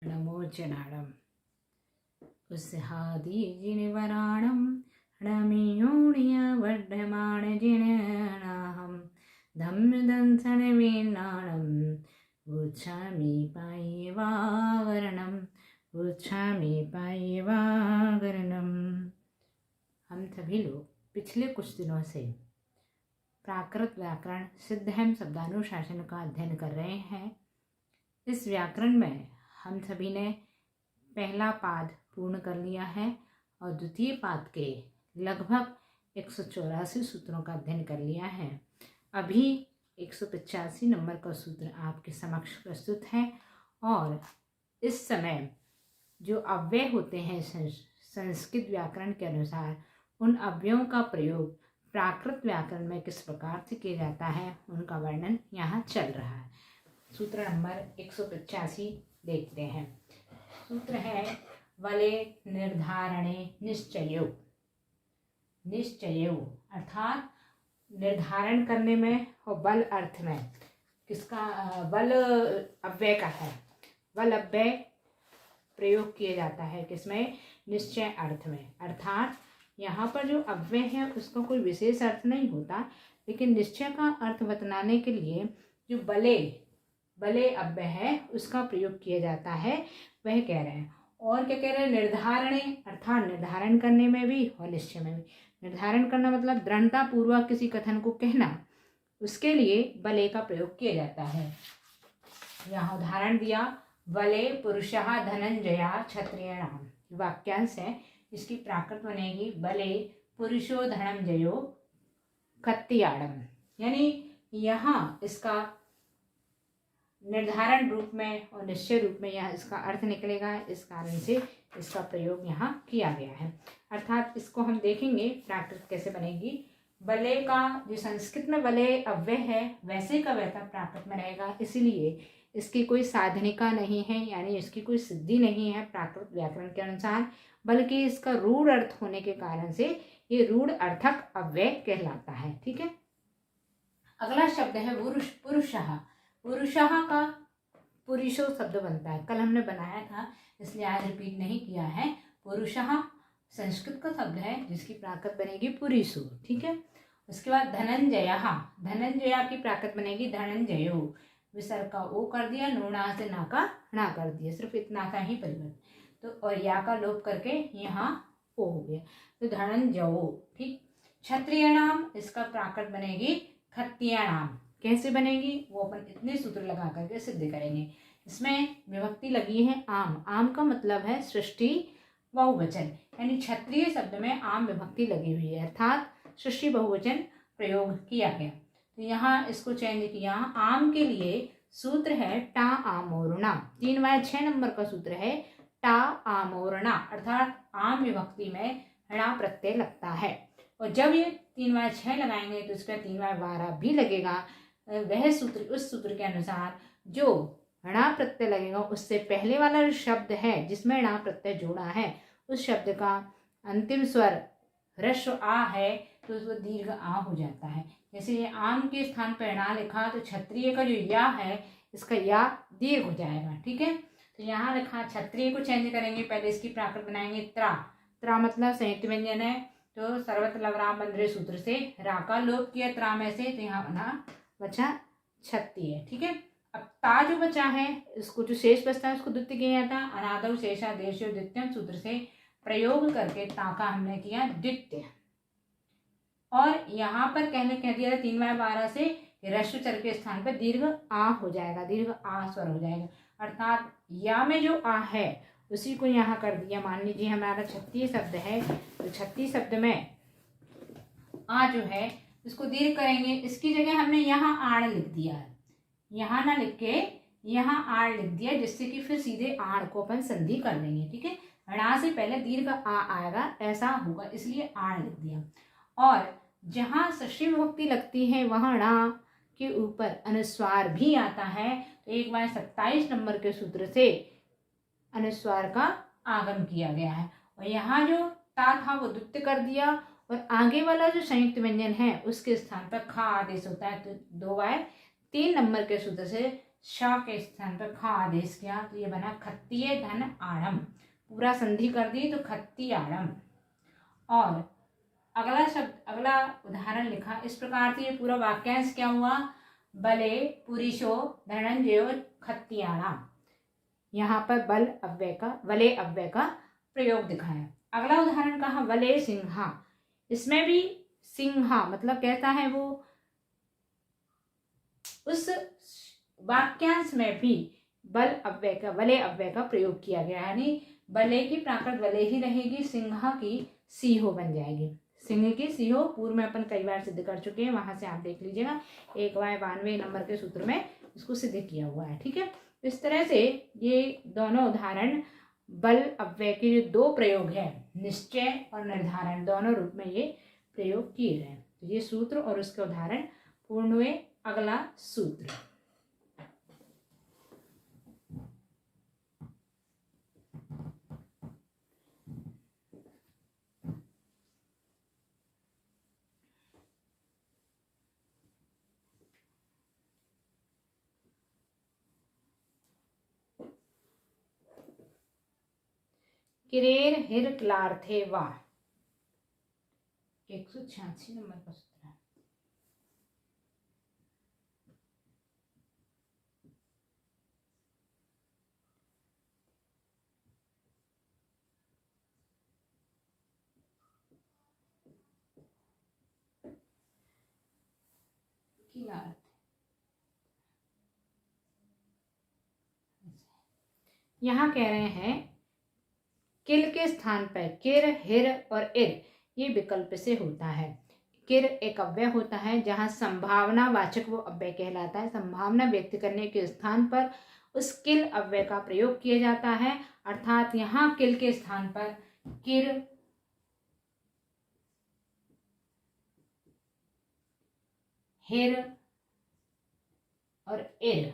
णमोचनाडम् उत्सहादीजिनवराणं णमियोणियवर्धमाणजिनाहं धम्मदंसनवीनाणं गच्छामि पायवागरणम्। हम सभी लोग पिछले कुछ दिनों से प्राकृत व्याकरण सिद्धहम शब्दानुशासन का अध्ययन कर रहे हैं। इस व्याकरण में हम सभी ने पहला पाद पूर्ण कर लिया है और द्वितीय पाद के लगभग 184 सूत्रों का अध्ययन कर लिया है। अभी 185 नंबर का सूत्र आपके समक्ष प्रस्तुत है और इस समय जो अव्यय होते हैं संस्कृत व्याकरण के अनुसार उन अव्ययों का प्रयोग प्राकृत व्याकरण में किस प्रकार से किया जाता है उनका वर्णन यहाँ चल रहा है। सूत्र नंबर 185 देखते हैं। सूत्र है वले निर्धारणे निश्चयो। निश्चयो अर्थात निर्धारण करने में और बल अर्थ में किसका बल अव्यय का है। बल अव्यय प्रयोग किया जाता है किसमें? निश्चय अर्थ में। अर्थात यहाँ पर जो अव्यय है उसका कोई विशेष अर्थ नहीं होता, लेकिन निश्चय का अर्थ बतलाने के लिए जो बले अव्यय है उसका प्रयोग किया जाता है, वह कह रहे हैं। और क्या कह रहे हैं? निर्धारणे अर्थात निर्धारण करने में भी और निश्चय में भी। निर्धारण करना मतलब दृढ़ता पूर्वक किसी कथन को कहना, उसके लिए बले का प्रयोग किया जाता है। यहाँ उदाहरण दिया बले पुरुषः धनंजया क्षत्रियाणाम, वाक्यांश है। इसकी प्राकृत बनेगी बले पुरुषो धनंजयो क्षत्रियाणाम, यानी यहाँ इसका निर्धारण रूप में और निश्चय रूप में यह इसका अर्थ निकलेगा। इस कारण से इसका प्रयोग यहाँ किया गया है। अर्थात इसको हम देखेंगे प्राकृत कैसे बनेगी। बले का जो संस्कृत में बले अव्यय है वैसे का वैसा प्राकृत में रहेगा, इसीलिए इसकी कोई साधनिका नहीं है, यानी इसकी कोई सिद्धि नहीं है प्राकृत व्याकरण के अनुसार, बल्कि इसका रूढ़ अर्थ होने के कारण से ये रूढ़ अर्थक अव्यय कहलाता है। ठीक है। अगला शब्द है पुरुषः। पुरुषः का पुरुषो शब्द बनता है, कल हमने बनाया था इसलिए आज रिपीट नहीं किया है। पुरुषः संस्कृत का शब्द है जिसकी प्राकृत बनेगी पुरुषो। ठीक है। उसके बाद धनंजयः, धनंजया की प्राकृत बनेगी धनंजयो। विसर्ग का ओ कर दिया, नूना से ना का णा कर दिया, सिर्फ इतना का ही परिवर्तन। तो और या का लोप करके यहाँ ओ हो गया, तो धनंजयो। ठीक। क्षत्रियाणाम इसका प्राकृत बनेगी क्षत्रियाणाम। कैसे बनेगी वो अपन इतने सूत्र लगा करके सिद्ध करेंगे। इसमें विभक्ति लगी है आम। आम का मतलब है सृष्टि बहुवचन, यानी क्षत्रिय शब्द में आम विभक्ति लगी हुई है, अर्थात सृष्टि बहुवचन प्रयोग किया गया। तो यहाँ इसको चयन किया। आम के लिए सूत्र है टा आमोरणा। 3/6 नंबर का सूत्र है टा आमोरणा, अर्थात आम विभक्ति में णा प्रत्यय लगता है। और जब ये 3/6 लगाएंगे तो इसका 3/12 भी लगेगा। वह सूत्र उस सूत्र के अनुसार जो णा प्रत्यय लगेगा उससे पहले वाला जो शब्द है जिसमें णा प्रत्यय जोड़ा है उस शब्द का अंतिम स्वर ह्रस्व आ है तो उसको दीर्घ आ हो जाता है। जैसे ये आम के स्थान पर णा लिखा तो क्षत्रिय का जो या है इसका या दीर्घ हो जाएगा। ठीक है। तो यहाँ लिखा क्षत्रिय को चेंज करेंगे, पहले इसकी प्राकृत बनाएंगे त्रा। त्रा मतलब संयुक्त व्यंजन है, तो सर्वत्र लवराम बंद्रे सूत्र से रा का लोप किया त्रा में से, तो यहाँ बना बचा क्षत्रिय। ठीक है। अब ता जो बचा है इसको जो शेष बचता है उसको द्वितीय किया जाता है। अनादव शेषा देशो द्वितीयम सूत्र से प्रयोग करके ता का हमने किया द्वितीय। और यहाँ पर कह दिया 3/12 से ह्रस्व चर के स्थान पर दीर्घ आ हो जाएगा, दीर्घ आ स्वर हो जाएगा। अर्थात या में जो आ है उसी को यहाँ कर दिया। मान लीजिए हमारा क्षत्रिय शब्द है, तो क्षत्रिय शब्द में आ जो है इसको दीर्घ करेंगे। इसकी जगह हमने यहाँ आड़ लिख दिया है, यहाँ ना लिख के यहाँ आड़ लिख दिया, जिससे कि फिर सीधे आड़ को अपन संधि कर देंगे। ठीक है। णा से पहले दीर्घ आ आएगा ऐसा होगा, इसलिए आड़ लिख दिया। और जहाँ षष्ठी विभक्ति लगती है वहाँ णा के ऊपर अनुस्वार भी आता है, तो 1/27 नंबर के सूत्र से अनुस्वार का आगम किया गया है। और यहाँ जो ता था वो द्वितीय कर दिया, और आगे वाला जो संयुक्त व्यंजन है उसके स्थान पर खा आदेश होता है, तो 2/3 नंबर के सूत्र से श के स्थान पर ख आदेश किया तो ये बना खत्तीय धन आड़म, पूरा संधि कर दी तो खत्ती आड़म। और अगला शब्द, अगला उदाहरण लिखा इस प्रकार से, ये पूरा वाक्यांश क्या हुआ, बले पुरुषो धनंजयो खत्तियाणाम। यहाँ पर बल अव्यय का, वले अव्यय का प्रयोग दिखाया। अगला उदाहरण कहा वले सिंहा, इसमें भी सिंहा मतलब कहता है वो, उस वाक्यांश में भी बल अव्यय का, वले अव्यय का प्रयोग किया गया, यानी बले की प्राकृत वले ही रहेगी, सिंहा की सीहो बन जाएगी। सिंह की सीहो पूर्व में अपन कई बार सिद्ध कर चुके हैं, वहां से आप देख लीजिएगा, 1/92 नंबर के सूत्र में इसको सिद्ध किया हुआ है। ठीक है, इस तरह से ये दोनों उदाहरण बल अव्यय के जो दो प्रयोग है, निश्चय और निर्धारण, दोनों रूप में ये प्रयोग किए गए। तो ये सूत्र और उसके उदाहरण पूर्ण हुए। अगला सूत्र, किरेर हिर क्लार्थे वा, 186 नंबर का सूत्र है। यहाँ कह रहे हैं किल के स्थान पर किर, हिर और इर ये विकल्प से होता है। किर एक अव्यय होता है, जहाँ संभावना वाचक वो अव्यय कहलाता है। संभावना व्यक्त करने के स्थान पर उस किल अव्यय का प्रयोग किया जाता है, अर्थात यहाँ किल के स्थान पर किर, हिर और इर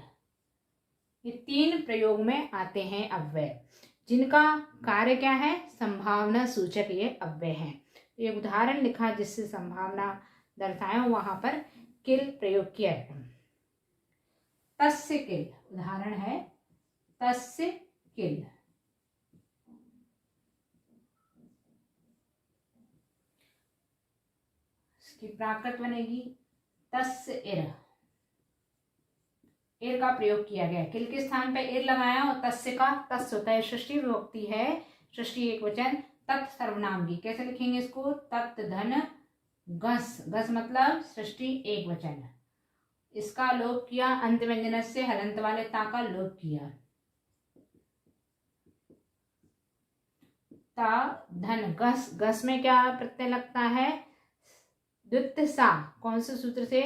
ये तीन प्रयोग में आते हैं अव्यय, जिनका कार्य क्या है, संभावना सूचक ये अव्यय है। एक उदाहरण लिखा जिससे संभावना दर्शाया, वहां पर किल प्रयोग किया है। तस्य किल उदाहरण है, तस्य किल। इसकी प्राकृत बनेगी तस्य इर, एर का प्रयोग किया गया, किल के स्थान पे एर लगाया और तस्य का, तस्य होता है षष्ठी विभक्ति है, षष्ठी एक वचन, तत् सर्वनाम की, कैसे लिखेंगे इसको, तत् धन घस, घस मतलब षष्ठी एक वचन, इसका लोप किया, अंत व्यंजन से हलंत वाले ता का लोप किया, ता धन घस, घस में क्या प्रत्यय लगता है, द्वित सा, कौन से सूत्र से,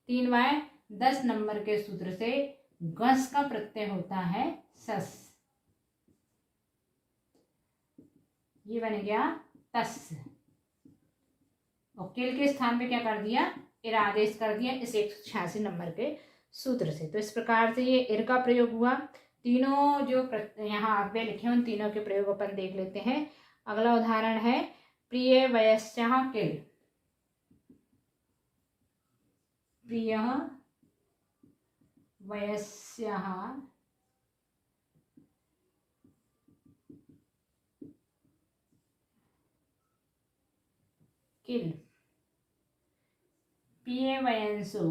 3/10 नंबर के सूत्र से गस का प्रत्यय होता है सस, ये बन गया तस। और किल के स्थान पे क्या कर दिया, इर आदेश कर दिया इस 186 नंबर के सूत्र से। तो इस प्रकार से ये इर का प्रयोग हुआ। तीनों जो यहाँ अव्यय लिखे उन तीनों के प्रयोग अपन देख लेते हैं। अगला उदाहरण है प्रिय वयस्या किल, प्रिय वयस्याः किल, पिये वयंसो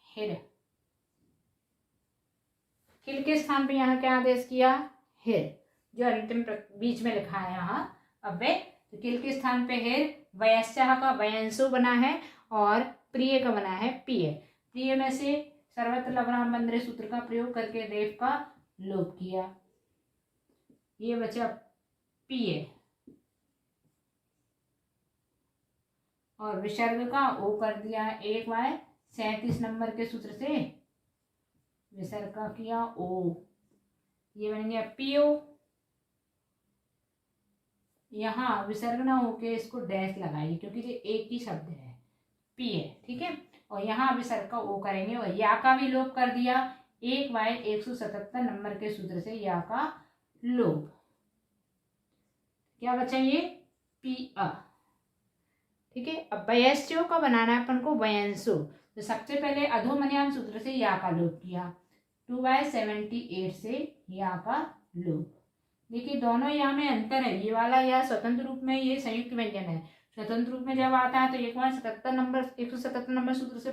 हिर, किल के स्थान पे यहाँ क्या आदेश किया, हिर, जो अंतिम बीच में लिखा है यहाँ अव्यय, तो किल के स्थान पे हिर, वयस्या का वयंसो बना है और प्रिय का बना है पिय। प्रिय में से सर्वत्र लवणाम बंदरे सूत्र का प्रयोग करके रेफ का लोप किया, ये बचा पिय, और विसर्ग का ओ कर दिया 1/37 नंबर के सूत्र से, विसर्ग का किया ओ, ये बन गया पियो। यहाँ विसर्ग ना होके इसको डैश लगाइए क्योंकि ये एक ही शब्द है, पिय, ठीक है। और यहाँ विसर्ग का ओ करेंगे और या का भी लोप कर दिया 1/177 नंबर के सूत्र से, या का लोप, क्या बचा ये पी अ, ठीक है। अब वयस्यों का बनाना है अपन को वयंसो। तो सबसे पहले अधोमन्याम सूत्र से या का लोप किया, 2/78 से या का लोप। देखिए दोनों या में अंतर है, ये वाला या स्वतंत्र रूप में, ये संयुक्त व्यंजन है। स्वतंत्र रूप में जब आता है तो 177 नंबर सूत्र से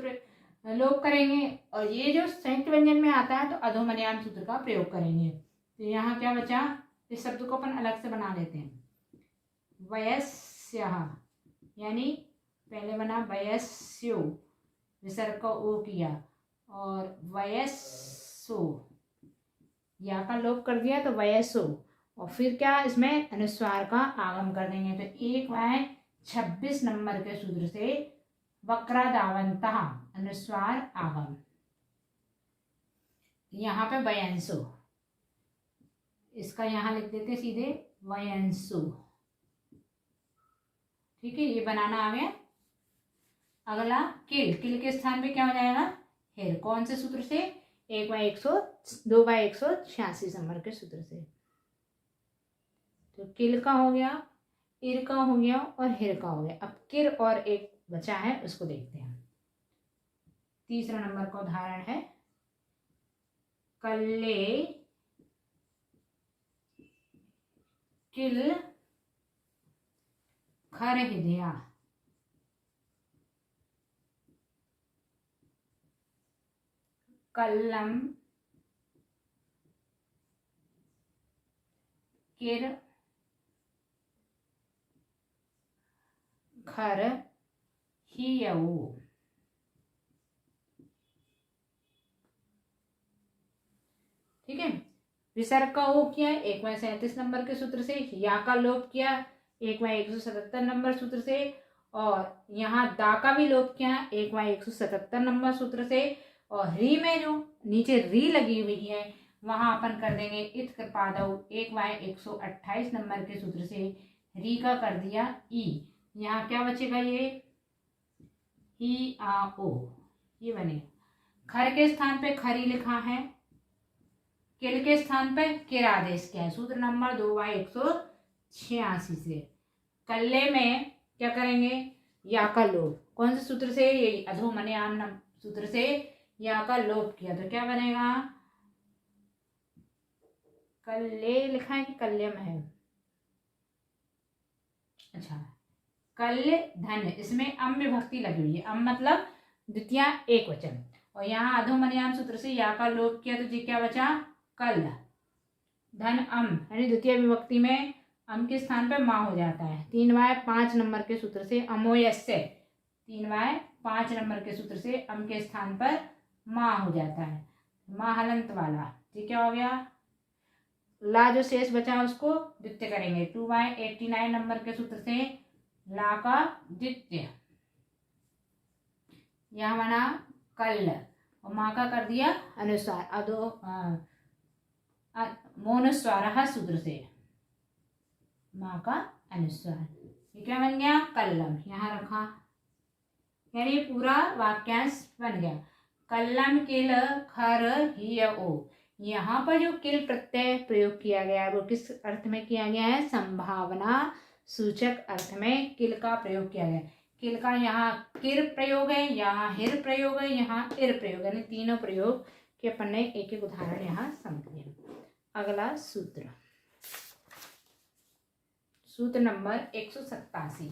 लोप करेंगे, और ये जो संयुक्त व्यंजन में आता है तो अधोमन्याम सूत्र का प्रयोग करेंगे। तो यहाँ क्या बचा, इस शब्द को अपन अलग से बना लेते हैं, वयस्यः, यानी पहले बना वयस्यो, विसर्ग का ओ किया, और वयस्सो, या का लोप कर दिया तो वयस्सो, और फिर क्या इसमें अनुस्वार का आगम कर देंगे। तो 1/26 नंबर के सूत्र से वक्रादावंतः, अनुस्वार आगम, यहाँ पे वयंसो, इसका यहाँ लिख देते सीधे वयंसो। ठीक है, ये बनाना आ गया। अगला किल के स्थान पे क्या हो जाएगा, हेर। कौन से सूत्र से, 2/186 नंबर के सूत्र से। तो किल का हो गया, इर का हो गया और हिर का हो गया। अब किर और एक बचा है, उसको देखते हैं। तीसरा नंबर का उदाहरण है, कल्ले किल खर हृदया, कल्लम किर खर हियऊ। ठीक है, विसर्ग का ओ किया 1/37 नंबर के सूत्र से, या का लोप किया 1/177 नंबर सूत्र से, और यहाँ दा का भी लोप किया 1/177 नंबर सूत्र से, और री में जो नीचे री लगी हुई है वहां अपन कर देंगे इत कृपादौ 1/128 नंबर के सूत्र से री का कर दिया ई। यहाँ क्या बचेगा, ये ही आ ओ, ये बनेगा। खर के स्थान पे खरी लिखा है, किल के स्थान पे किर आदेश किया है, सूत्र नंबर 2/186 से। कल्ले में क्या करेंगे, या का लोप, कौन से सूत्र से, ये अधोमन्याम सूत्र से या का लोप किया, तो क्या बनेगा, कल्ले लिखा है कि कल्यम है, अच्छा कल्य धन, इसमें अम विभक्ति लगी हुई है, अम मतलब द्वितीय एक वचन, और यहाँ अधोमन्याम सूत्र से या का लोप किया तो जी क्या बचा, कल धन अम, यानी द्वितीय विभक्ति में अम के स्थान पे माँ हो जाता है। 3/5 नंबर के सूत्र से अमोयस्य, 3/5 नंबर के सूत्र से अम के स्थान पर माँ हो जाता है, माँ हलंत वाला। ठीक, क्या हो गया, ला जो शेष बचा उसको द्वितीय करेंगे, 2/89 नंबर के सूत्र से ला का द्वितीय, यह बना कल, और माँ का कर दिया अनुस्वार, अधो मोनुस्वार सूत्र से माँ का अनुस्वार, ये क्या बन गया, कल्लम, यहाँ रखा, यानी पूरा वाक्यांश बन गया। कल्लम किल खर हिय ओ, यहाँ पर जो किल प्रत्यय प्रयोग किया गया है वो किस अर्थ में किया गया है, संभावना सूचक अर्थ में किल का प्रयोग किया गया है। किल का यहाँ किर प्रयोग है, यहाँ हिर प्रयोग है, यहाँ इर प्रयोग है, यानी तीनों प्रयोग के अपन ने एक एक उदाहरण यहाँ समझे। अगला सूत्र, सूत्र नंबर 187।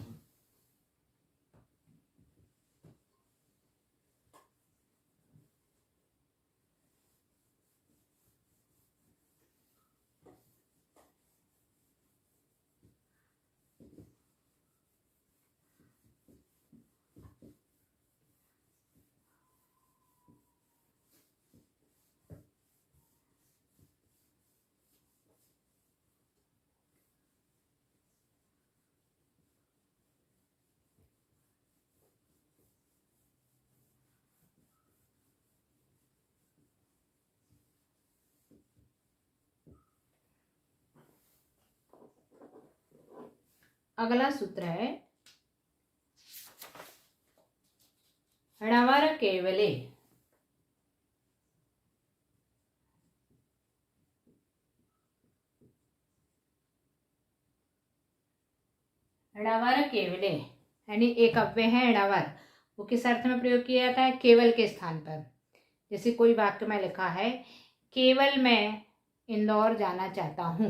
अगला सूत्र है णवर केवले, णवर केवले, यानी एक अव्यय है णवर, वो किस अर्थ में प्रयोग किया जाता है? केवल के स्थान पर। जैसे कोई वाक्य में लिखा है केवल मैं इंदौर जाना चाहता हूँ,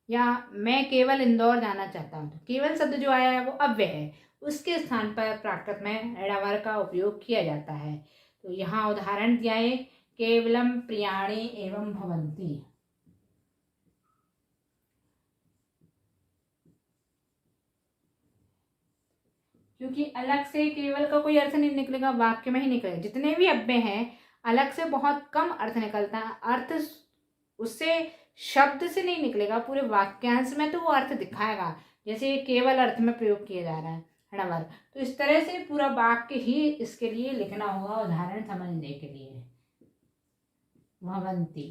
या मैं केवल इंदौर जाना चाहता हूँ, तो केवल शब्द जो आया है वो अव्यय है, उसके स्थान पर प्राकृत में णवर का उपयोग किया जाता है। तो यहाँ उदाहरण दिया है केवलम प्रियाणि एवं भवन्ति। क्योंकि अलग से केवल का कोई अर्थ नहीं निकलेगा, वाक्य में ही निकलेगा। जितने भी अव्यय हैं अलग से बहुत कम अर्थ निकलता है, अर्थ उससे शब्द से नहीं निकलेगा, पूरे वाक्यांश में तो वो अर्थ दिखाएगा। जैसे ये केवल अर्थ में प्रयोग किया जा रहा है णवर, तो इस तरह से पूरा वाक्य ही इसके लिए लिखना होगा उदाहरण समझने के लिए। भवन्ति,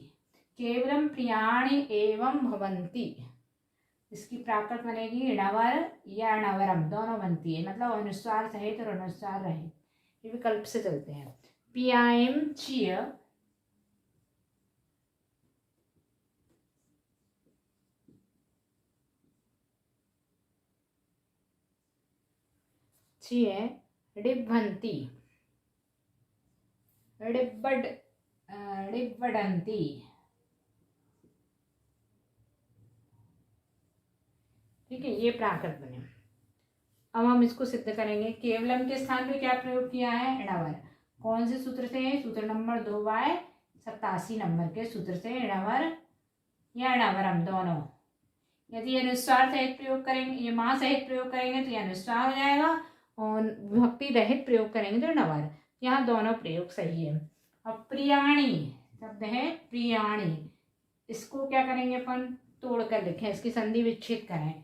केवलम प्रियाणि एवं भवन्ति, इसकी प्राकृत बनेगी णवर या णवरम, दोनों बनती है, मतलब अनुस्वार सहित और अनुस्वार रहित, ये विकल्प से चलते हैं। पियाएम चिय, चिय डिभन्ति, डिब्बडन्ति। ठीक है, ये प्राकृत बने। अब हम इसको सिद्ध करेंगे। केवलम के स्थान पे क्या प्रयोग किया है? णवर। कौन से सूत्र से? सूत्र नंबर 2/87 नंबर के सूत्र से णवर या णवरम दोनों। यदि अनुस्वार सहित प्रयोग करेंगे, ये माँ सहित प्रयोग करेंगे तो ये अनुस्वार हो जाएगा, और विभक्ति रहित प्रयोग करेंगे तो णवर। यहाँ दोनों प्रयोग सही है। अब प्रियाणी शब्द है, प्रियाणी, इसको क्या करेंगे अपन? तोड़कर लिखें, इसकी संधि विच्छेद करें।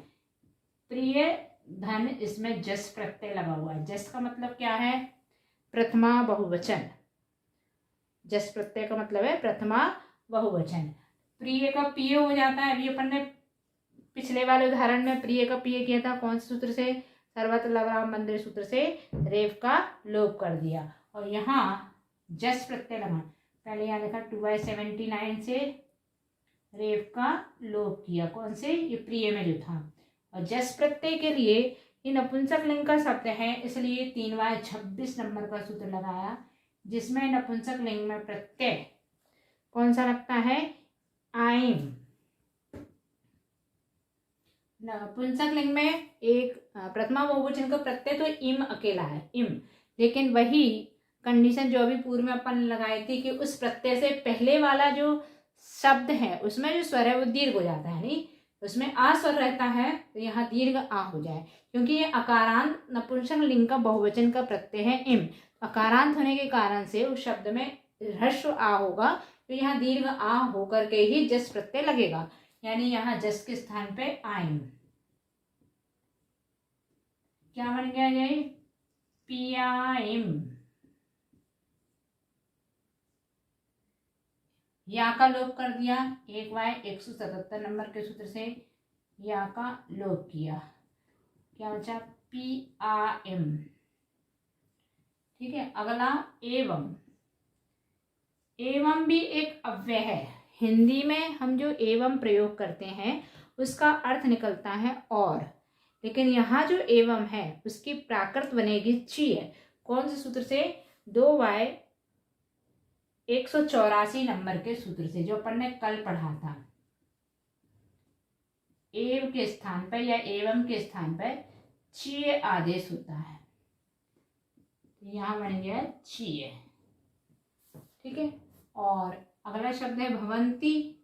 प्रिय धन, इसमें जस प्रत्यय लगा हुआ है। जस का मतलब क्या है? प्रथमा बहुवचन। जस प्रत्यय का मतलब है प्रथमा बहुवचन। प्रिय का पिय हो जाता है। अभी अपन ने पिछले वाले उदाहरण में प्रिय का पिय किया था, कौन से सूत्र से? सर्वत्र लवराम मंदिर सूत्र से रेफ का लोप कर दिया। और यहाँ जस प्रत्यय लगा, पहले यहाँ लिखा 2/79 से रेफ का लोप किया, कौन से? ये प्रिय में जो था। और जस प्रत्यय के लिए ये नपुंसक लिंग का शब्द है, इसलिए 3/26 नंबर का सूत्र लगाया, जिसमें नपुंसक लिंग में प्रत्यय कौन सा लगता है? आइम। नपुंसक लिंग में एक प्रथमा बहुवचन का प्रत्यय तो इम अकेला है, इम, लेकिन वही कंडीशन जो अभी पूर्व में अपन लगाई थी कि उस प्रत्यय से पहले वाला जो शब्द है उसमें जो स्वर है वो दीर्घ हो जाता है, नहीं उसमें आ स्वर रहता है, तो यहाँ दीर्घ आ हो जाए, क्योंकि ये अकारांत नपुंसक लिंग का बहुवचन का प्रत्यय है इम। अकारांत होने के कारण से उस शब्द में ह्रस्व आ होगा, तो यहाँ दीर्घ आ होकर के ही जस प्रत्यय लगेगा, यानी यहाँ जस के स्थान पे आइम। क्या बन गया? ये पियाइम। या का लोप कर दिया, 1/177 नंबर के सूत्र से या का लोप किया, क्या बचा? पियाइम। ठीक है, अगला एवं। एवं भी एक अव्यय है। हिंदी में हम जो एवं प्रयोग करते हैं उसका अर्थ निकलता है और, लेकिन यहाँ जो एवं है उसकी प्राकृत बनेगी ची है। कौन से सूत्र से? 2/184 नंबर के सूत्र से, जो अपन ने कल पढ़ा था। एव के स्थान पर या एवं के स्थान पर ची आदेश होता है, यहाँ बन गया ची। ठीक है, और अगला शब्द है भवंती,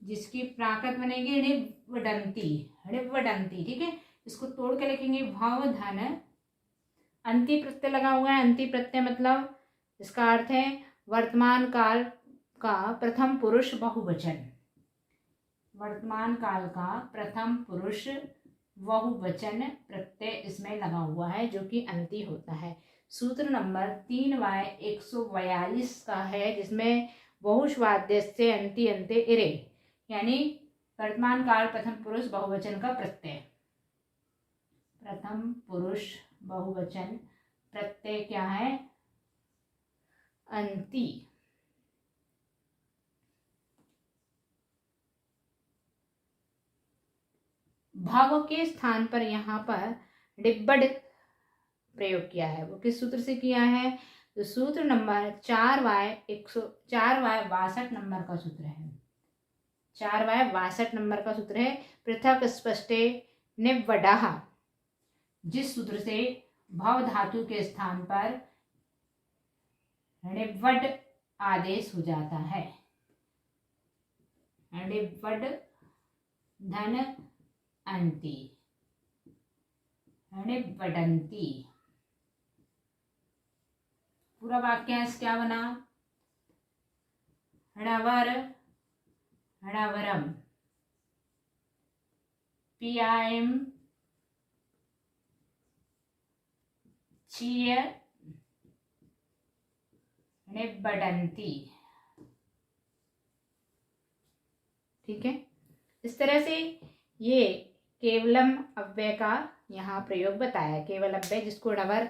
जिसकी प्राकृत बनेगी णिवडंती, णिवडंती। ठीक है, इसको तोड़ के लिखेंगे भव धन, अंति प्रत्यय लगा हुआ है। अंति प्रत्यय मतलब इसका अर्थ है वर्तमान काल का प्रथम पुरुष बहुवचन। वर्तमान काल का प्रथम पुरुष बहुवचन प्रत्यय इसमें लगा हुआ है, जो कि अंति होता है। सूत्र नंबर 3/142 का है, जिसमें बहुश्वाद्य से अंति अंते इरे, यानी वर्तमान काल प्रथम पुरुष बहुवचन का प्रत्यय। प्रथम पुरुष बहुवचन प्रत्यय क्या है? अंति। भव के स्थान पर यहाँ पर डिब्बड प्रयोग किया है वो किस सूत्र से किया है? तो सूत्र नंबर 4y 62 नंबर का सूत्र है। 4y 62 नंबर का सूत्र है। पृथक स्पष्टे निव्वडः, जिस सूत्र से भव धातु के स्थान पर णिव्वड आदेश हो जाता है। णिव्वड धन अंति, णिव्वडन्ति। पूरा वाक्यांश क्या बना? णवर णवरम, पियायम चीय निब्बडन्ति। ठीक है, इस तरह से ये केवलम अव्यय का यहाँ प्रयोग बताया। केवल अव्यय जिसको णवर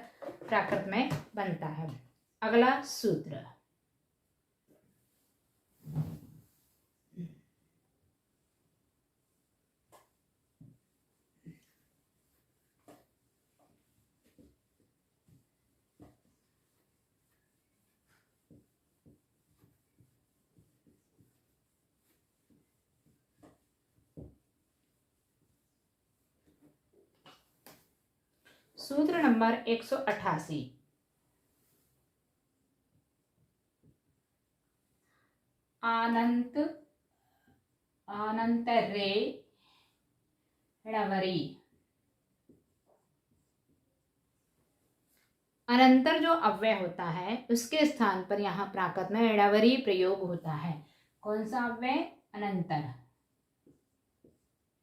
प्राकृत में बनता है। अगला सूत्र सूत्र नंबर 188। आनंतरे णवरी। अनंतर जो अव्यय होता है उसके स्थान पर यहाँ प्राकृत में णवरी प्रयोग होता है। कौन सा अव्यय? अनंतर।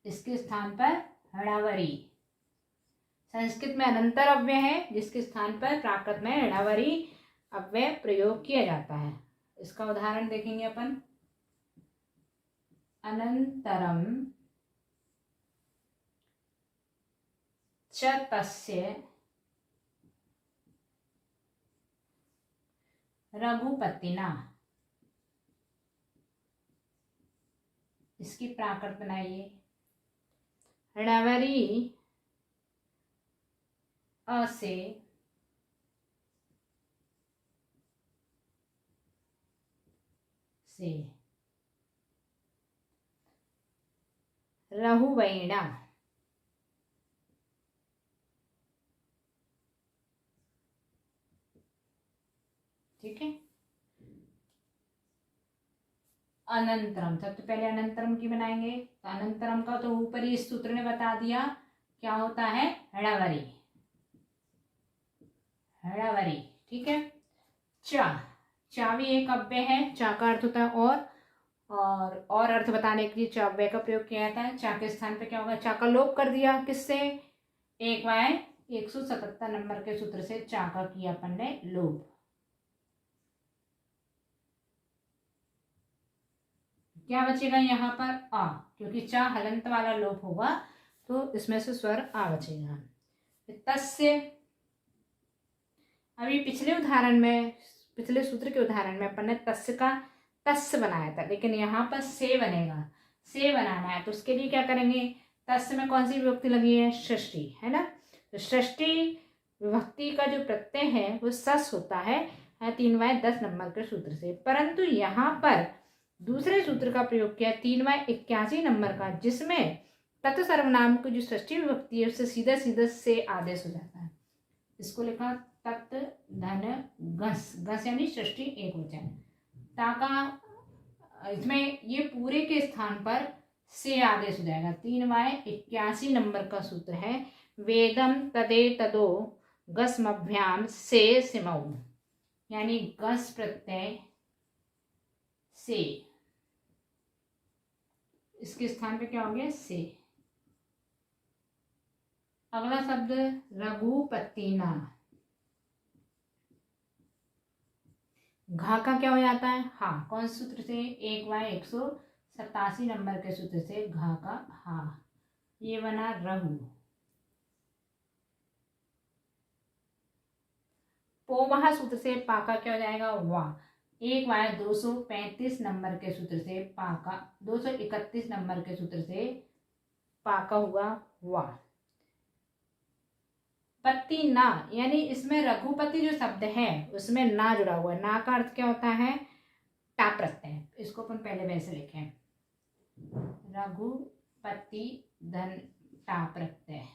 इसके स्थान पर णवरी। संस्कृत में अनंतर अव्यय है जिसके स्थान पर प्राकृत में णवरी अव्यय प्रयोग किया जाता है। इसका उदाहरण देखेंगे अपन। अनंतरम च तस्य रघुपतिना। इसकी प्राकृत बनाइए। णवरी अ से रहुवैणा। ठीक है, अनंतरम सबसे पहले अनंतरम की बनाएंगे। तो अनंतरम का तो ऊपर ही इस सूत्र ने बता दिया क्या होता है? णवरी। णवरी। ठीक है। चा भी एक अव्यय है। चा का अर्थ होता है और अर्थ बताने के लिए चा अव्यय का प्रयोग किया जाता है। चा के स्थान पे क्या होगा? चा का लोप कर दिया। किससे? 1y 177 नंबर के सूत्र से चा का किया अपन ने लोप। क्या बचेगा यहाँ पर? आ, क्योंकि चा हलंत वाला लोप होगा तो इसमें से स्वर आ बचेगा। तस्य, अभी पिछले उदाहरण में, पिछले सूत्र के उदाहरण में अपन ने तस्य का तस्य बनाया था, लेकिन यहाँ पर से बनेगा। से बनाना है तो उसके लिए क्या करेंगे? तस्य में कौन सी विभक्ति लगी है? षष्ठी, है ना। तो षष्ठी विभक्ति का जो प्रत्यय है वो सस होता है 3y10 नंबर के सूत्र से। परंतु यहाँ पर दूसरे सूत्र का प्रयोग किया 3y81 नंबर का, जिसमें तत् सर्वनाम की जो षष्ठी विभक्ति है उससे सीधा सीधा से आदेश हो जाता है। इसको लिखा तत् धन घस। घस यानी षष्ठी एकवचन। ताका इसमें ये पूरे के स्थान पर से आदेश हो जाएगा। 3y81 नंबर का सूत्र है। वेदम तदे तदो गस्मभ्याम से सिमौ, यानी गस प्रत्यय से, इसके स्थान पे क्या हो गया? से। अगला शब्द रघुपतिना। घा का क्या हो जाता है? हा। कौन सूत्र से? 1y 187 नंबर के सूत्र से घा का हा। ये बना रघु। पोवहा सूत्र से पा का क्या हो जाएगा? वाह। 1y 235 नंबर के सूत्र से पा का, 231 नंबर के सूत्र से पा का हुआ वाह। पति ना, यानी इसमें रघुपति जो शब्द है उसमें ना जुड़ा हुआ है। ना का अर्थ क्या होता है? टा प्रत्यय। इसको अपन पहले वैसे लिखें, रघुपति धन टा प्रत्यय।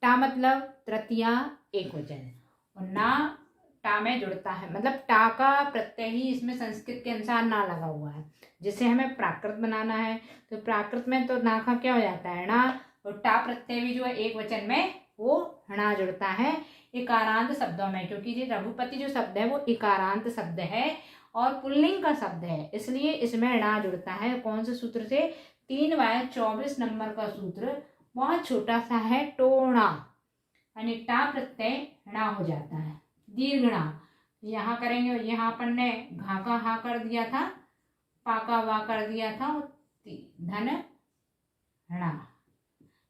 टा मतलब तृतीया एक वचन, और ना टा में जुड़ता है, मतलब टा का प्रत्यय ही इसमें संस्कृत के अनुसार ना लगा हुआ है। जिसे हमें प्राकृत बनाना है तो प्राकृत में तो ना का क्या हो जाता है? णा, और टा प्रत्यय भी जो है एक वचन में वो णा जुड़ता है इकारांत शब्दों में, क्योंकि ये रघुपति जो शब्द है वो इकारांत शब्द है और पुल्लिंग का शब्द है, इसलिए इसमें णा जुड़ता है। कौन से सूत्र से? 3/24 नंबर का सूत्र, बहुत छोटा सा है, टोणा, यानी टा प्रत्यय णा हो जाता है, दीर्घ णा। यहाँ करेंगे, और यहाँ अपन ने घा का हा कर दिया था, पा का वा कर दिया था, धन णा।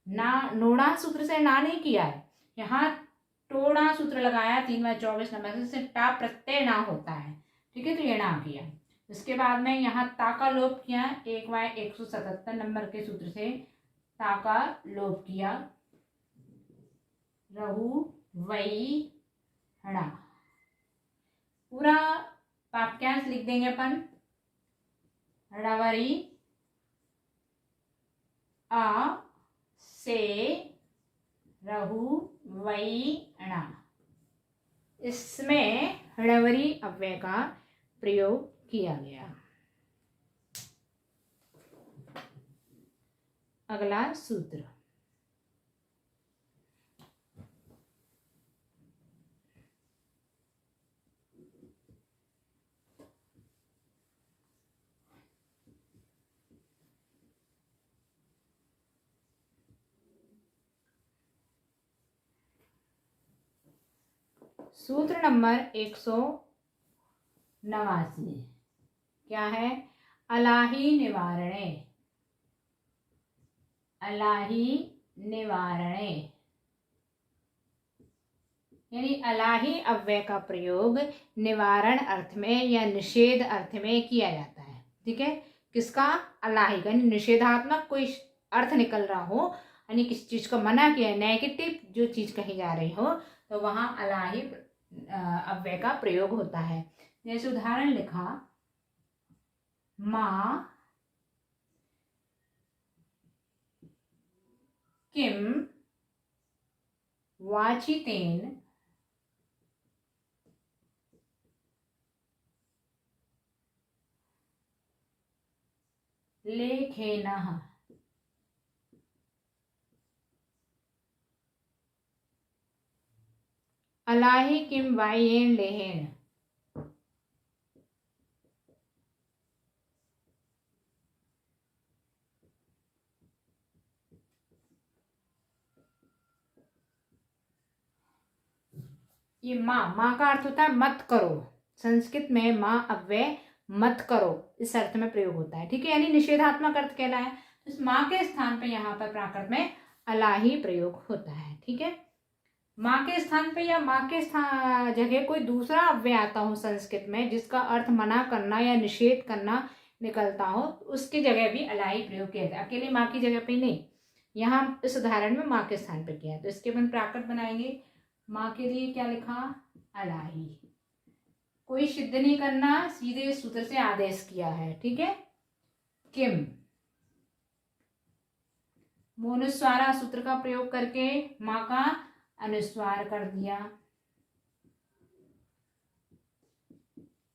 ना नोड़ा सूत्र से ना नहीं किया है, यहाँ टोड़ा सूत्र लगाया 3/24 नंबर से, टा प्रत्यय ना होता है, ठीक है, तो ये ना किया। उसके बाद में यहाँ ता का लोप किया 1/177 नंबर के सूत्र से, ता का लोप किया, रहु वही हड़ा। पूरा वाक्यांश लिख देंगे अपन, रवरी आ से रहु वही णा। इसमें हड़वरी अव्यय का प्रयोग किया गया। अगला सूत्र, सूत्र नंबर 189 क्या है? अलाही निवारणे, अलाही निवारणे, यानी अलाही अव्यय का प्रयोग निवारण अर्थ में या निषेध अर्थ में किया जाता है, ठीक है। किसका? अलाही का, निषेधात्मक कोई अर्थ निकल रहा हो, यानी किसी चीज को मना किया है, नेगेटिव जो चीज कही जा रही हो, तो वहां अलाही अव्यय का प्रयोग होता है। जैसे उदाहरण लिखा, माँ किम वाचितेन लेखेनः, अलाही किम वायेन लेहेन। ये माँ का अर्थ होता है मत करो, संस्कृत में माँ अव्यय मत करो इस अर्थ में प्रयोग होता है, ठीक है, यानी निषेधात्मक अर्थ कहलाया। तो इस माँ के स्थान पे यहाँ पर प्राकृत में अलाही प्रयोग होता है, ठीक है। माँ के स्थान पे या माँ के जगह कोई दूसरा अव्यय आता हो संस्कृत में जिसका अर्थ मना करना या निषेध करना निकलता हो, उसकी जगह भी अलाही प्रयोग किया जाए, अकेले माँ की जगह पे नहीं। यहाँ इस उदाहरण में माँ के स्थान पे किया है, तो इसके अपन प्राकृत बनाएंगे। माँ के लिए क्या लिखा? अलाही, कोई सिद्ध नहीं करना, सीधे सूत्र से आदेश किया है, ठीक है। किम, मोनुस्वारा सूत्र का प्रयोग करके माँ का अनुस्वार कर दिया,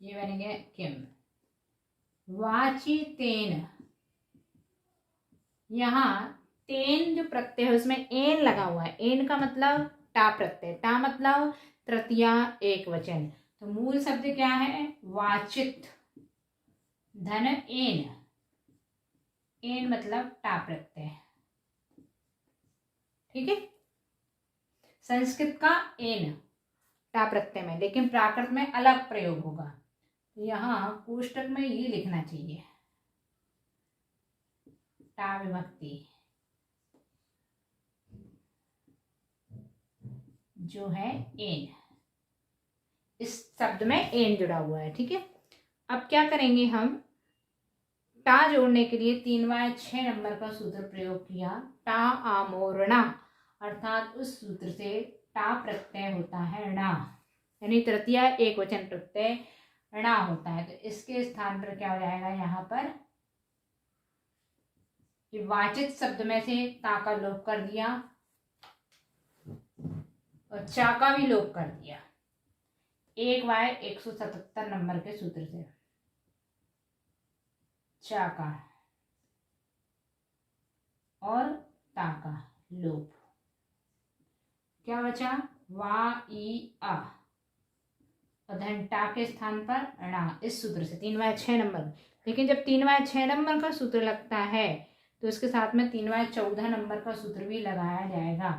ये बन गया किम। वाची तेन, यहाँ तेन जो प्रत्यय है उसमें एन लगा हुआ है, एन का मतलब टा प्रत्यय, टा मतलब तृतीया एक वचन, तो मूल शब्द क्या है? वाचित धन एन, एन मतलब टा प्रत्यय, ठीक है। संस्कृत का एन टा प्रत्यय में, लेकिन प्राकृत में अलग प्रयोग होगा। यहाँ कोष्टक में ये लिखना चाहिए, टा विभक्ति जो है एन, इस शब्द में एन जुड़ा हुआ है, ठीक है। अब क्या करेंगे हम, टा जोड़ने के लिए 3/6 नंबर का सूत्र प्रयोग किया, टा आमोरणा, अर्थात उस सूत्र से टा प्रत्यय होता है णा, यानी तृतीया एक वचन प्रत्यय णा होता है। तो इसके स्थान पर क्या हो जाएगा, यहाँ पर वाचित शब्द में से ता का लोप कर दिया और चा का भी लोप कर दिया 1/177 नंबर के सूत्र से, चा का और ता का लोप, क्या बचा, वा ई आ, और धन टा के स्थान पर णा, इस सूत्र से 3/6 नंबर। लेकिन जब 3/6 नंबर का सूत्र लगता है तो इसके साथ में 3/14 नंबर का सूत्र भी लगाया जाएगा,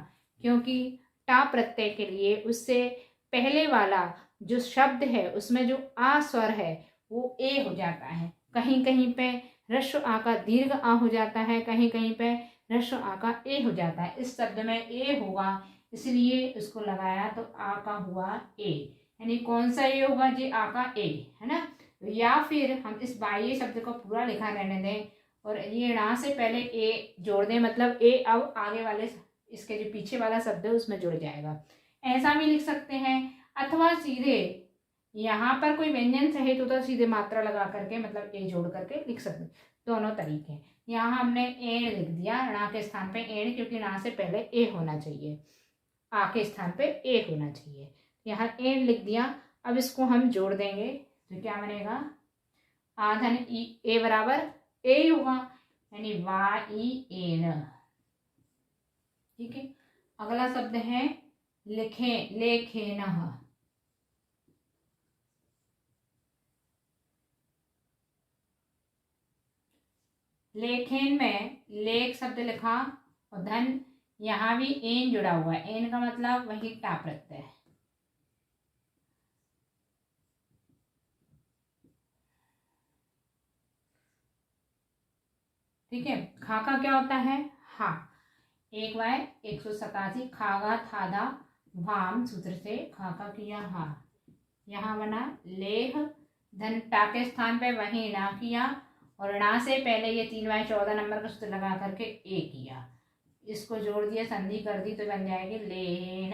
क्योंकि टा प्रत्यय के लिए उससे पहले वाला जो शब्द है उसमें जो आ स्वर है वो ए हो जाता है, कहीं कहीं पे ह्रस्व आ का दीर्घ आ हो जाता है, कहीं कहीं पे ह्रस्व आ का ए हो जाता है। इस शब्द में ए होगा, इसलिए उसको लगाया तो आ का हुआ ए, यानी कौन सा ए होगा जी, आ का ए, है ना। या फिर हम इस बाह्य शब्द को पूरा लिखा रहने दें और ये णा से पहले ए जोड़ दें, मतलब ए अब आगे वाले इसके जो पीछे वाला शब्द है उसमें जुड़ जाएगा, ऐसा भी लिख सकते हैं। अथवा सीधे यहाँ पर कोई व्यंजन सहित होता, सीधे मात्रा लगा करके मतलब ए जोड़ करके लिख सकते हैं, दोनों तरीके। यहाँ हमने एण लिख दिया, णा के स्थान पे एण, क्योंकि णा से पहले ए होना चाहिए, आ के स्थान पे ए होना चाहिए, यहाँ एण लिख दिया। अब इसको हम जोड़ देंगे तो क्या बनेगा, आधन ई ए बराबर ए होगा, यानी वा ई एण, ठीक है। अगला शब्द है लिखें, लेखेनः, लेखेन में लेख शब्द लिखा और धन, यहाँ भी एन जुड़ा हुआ है, एन का मतलब वही टा प्रत्यय है, ठीक है। खा का क्या होता है, हा, 1/187, खागा थादा भाम सूत्र से खा का किया हा, यहाँ बना लेह, धन टा के स्थान पे वही ना किया और णा से पहले ये 3/14 नंबर का सूत्र लगा करके ए किया, इसको जोड़ दिया, संधि कर दी तो बन जाएगी लेहेन,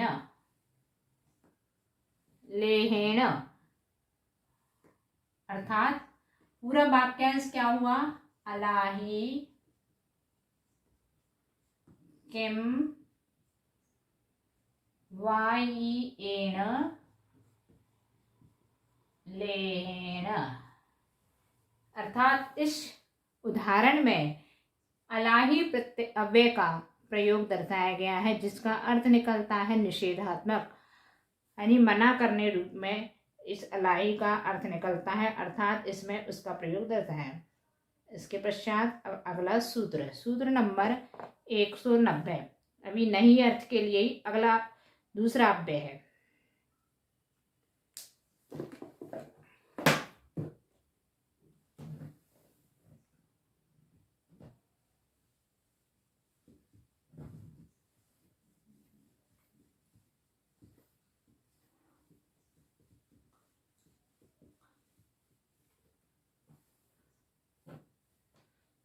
लेहेन, अर्थात पूरा वाक्यांश क्या हुआ, अलाही किम वाईएन लेहेन, अर्थात इस उदाहरण में अलाही प्रत्यय अव्यय का प्रयोग दर्शाया गया है, जिसका अर्थ निकलता है निषेधात्मक, यानी मना करने रूप में इस अलाही का अर्थ निकलता है, अर्थात इसमें उसका प्रयोग दर्शाया है। इसके पश्चात अब अगला सूत्र, सूत्र नंबर 190, अभी नहीं अर्थ के लिए ही अगला दूसरा अव्यय है।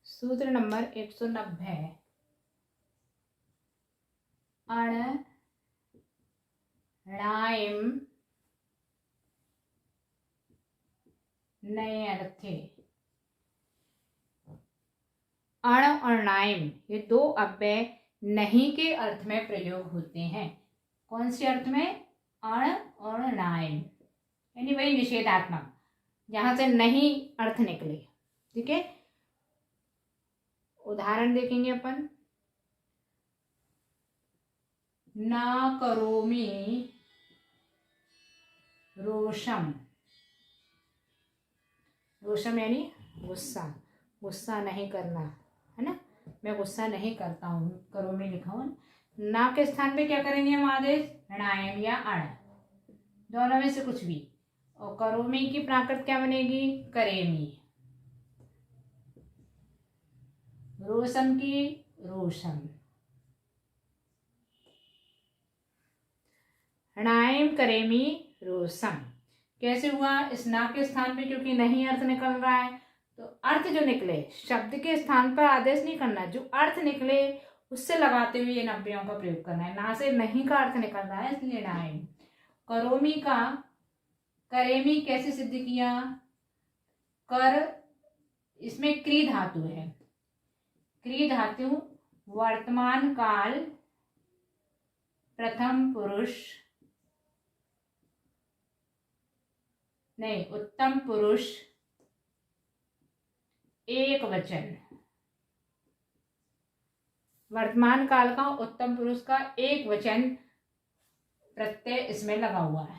सूत्र नंबर 190, अण णायम नए अर्थे, अण और णायम ये दो अव्यय नहीं के अर्थ में प्रयोग होते हैं। कौन से अर्थ में, अण और णायम, यानी वही निषेधात्मक, जहां से नहीं अर्थ निकले, ठीक है। उदाहरण देखेंगे अपन, ना करोमि रोषम, रोषम यानी गुस्सा, गुस्सा नहीं करना, है ना, मैं गुस्सा नहीं करता हूँ, करोमि लिखा हूँ, ना के स्थान पे क्या करेंगे हम आदेश, णायम या अण, दोनों में से कुछ भी, और करोमि की प्राकृत क्या बनेगी, करेमी, रोषम की रोषम, णायम करेमी रोषम, कैसे हुआ? इस ना के स्थान पे क्योंकि नहीं अर्थ निकल रहा है, तो अर्थ जो निकले, शब्द के स्थान पर आदेश नहीं करना, जो अर्थ निकले उससे लगाते हुए ये नव्यों का प्रयोग करना है। ना से नहीं का अर्थ निकल रहा है, इसलिए ना है। करोमी का करेमी कैसे सिद्ध किया? कर, इसमें क्री धातु है। क्री धातु वर्तमान काल प्रथम पुरुष, नहीं, उत्तम पुरुष एक वचन, वर्तमान काल का उत्तम पुरुष का एक वचन प्रत्यय इसमें लगा हुआ है।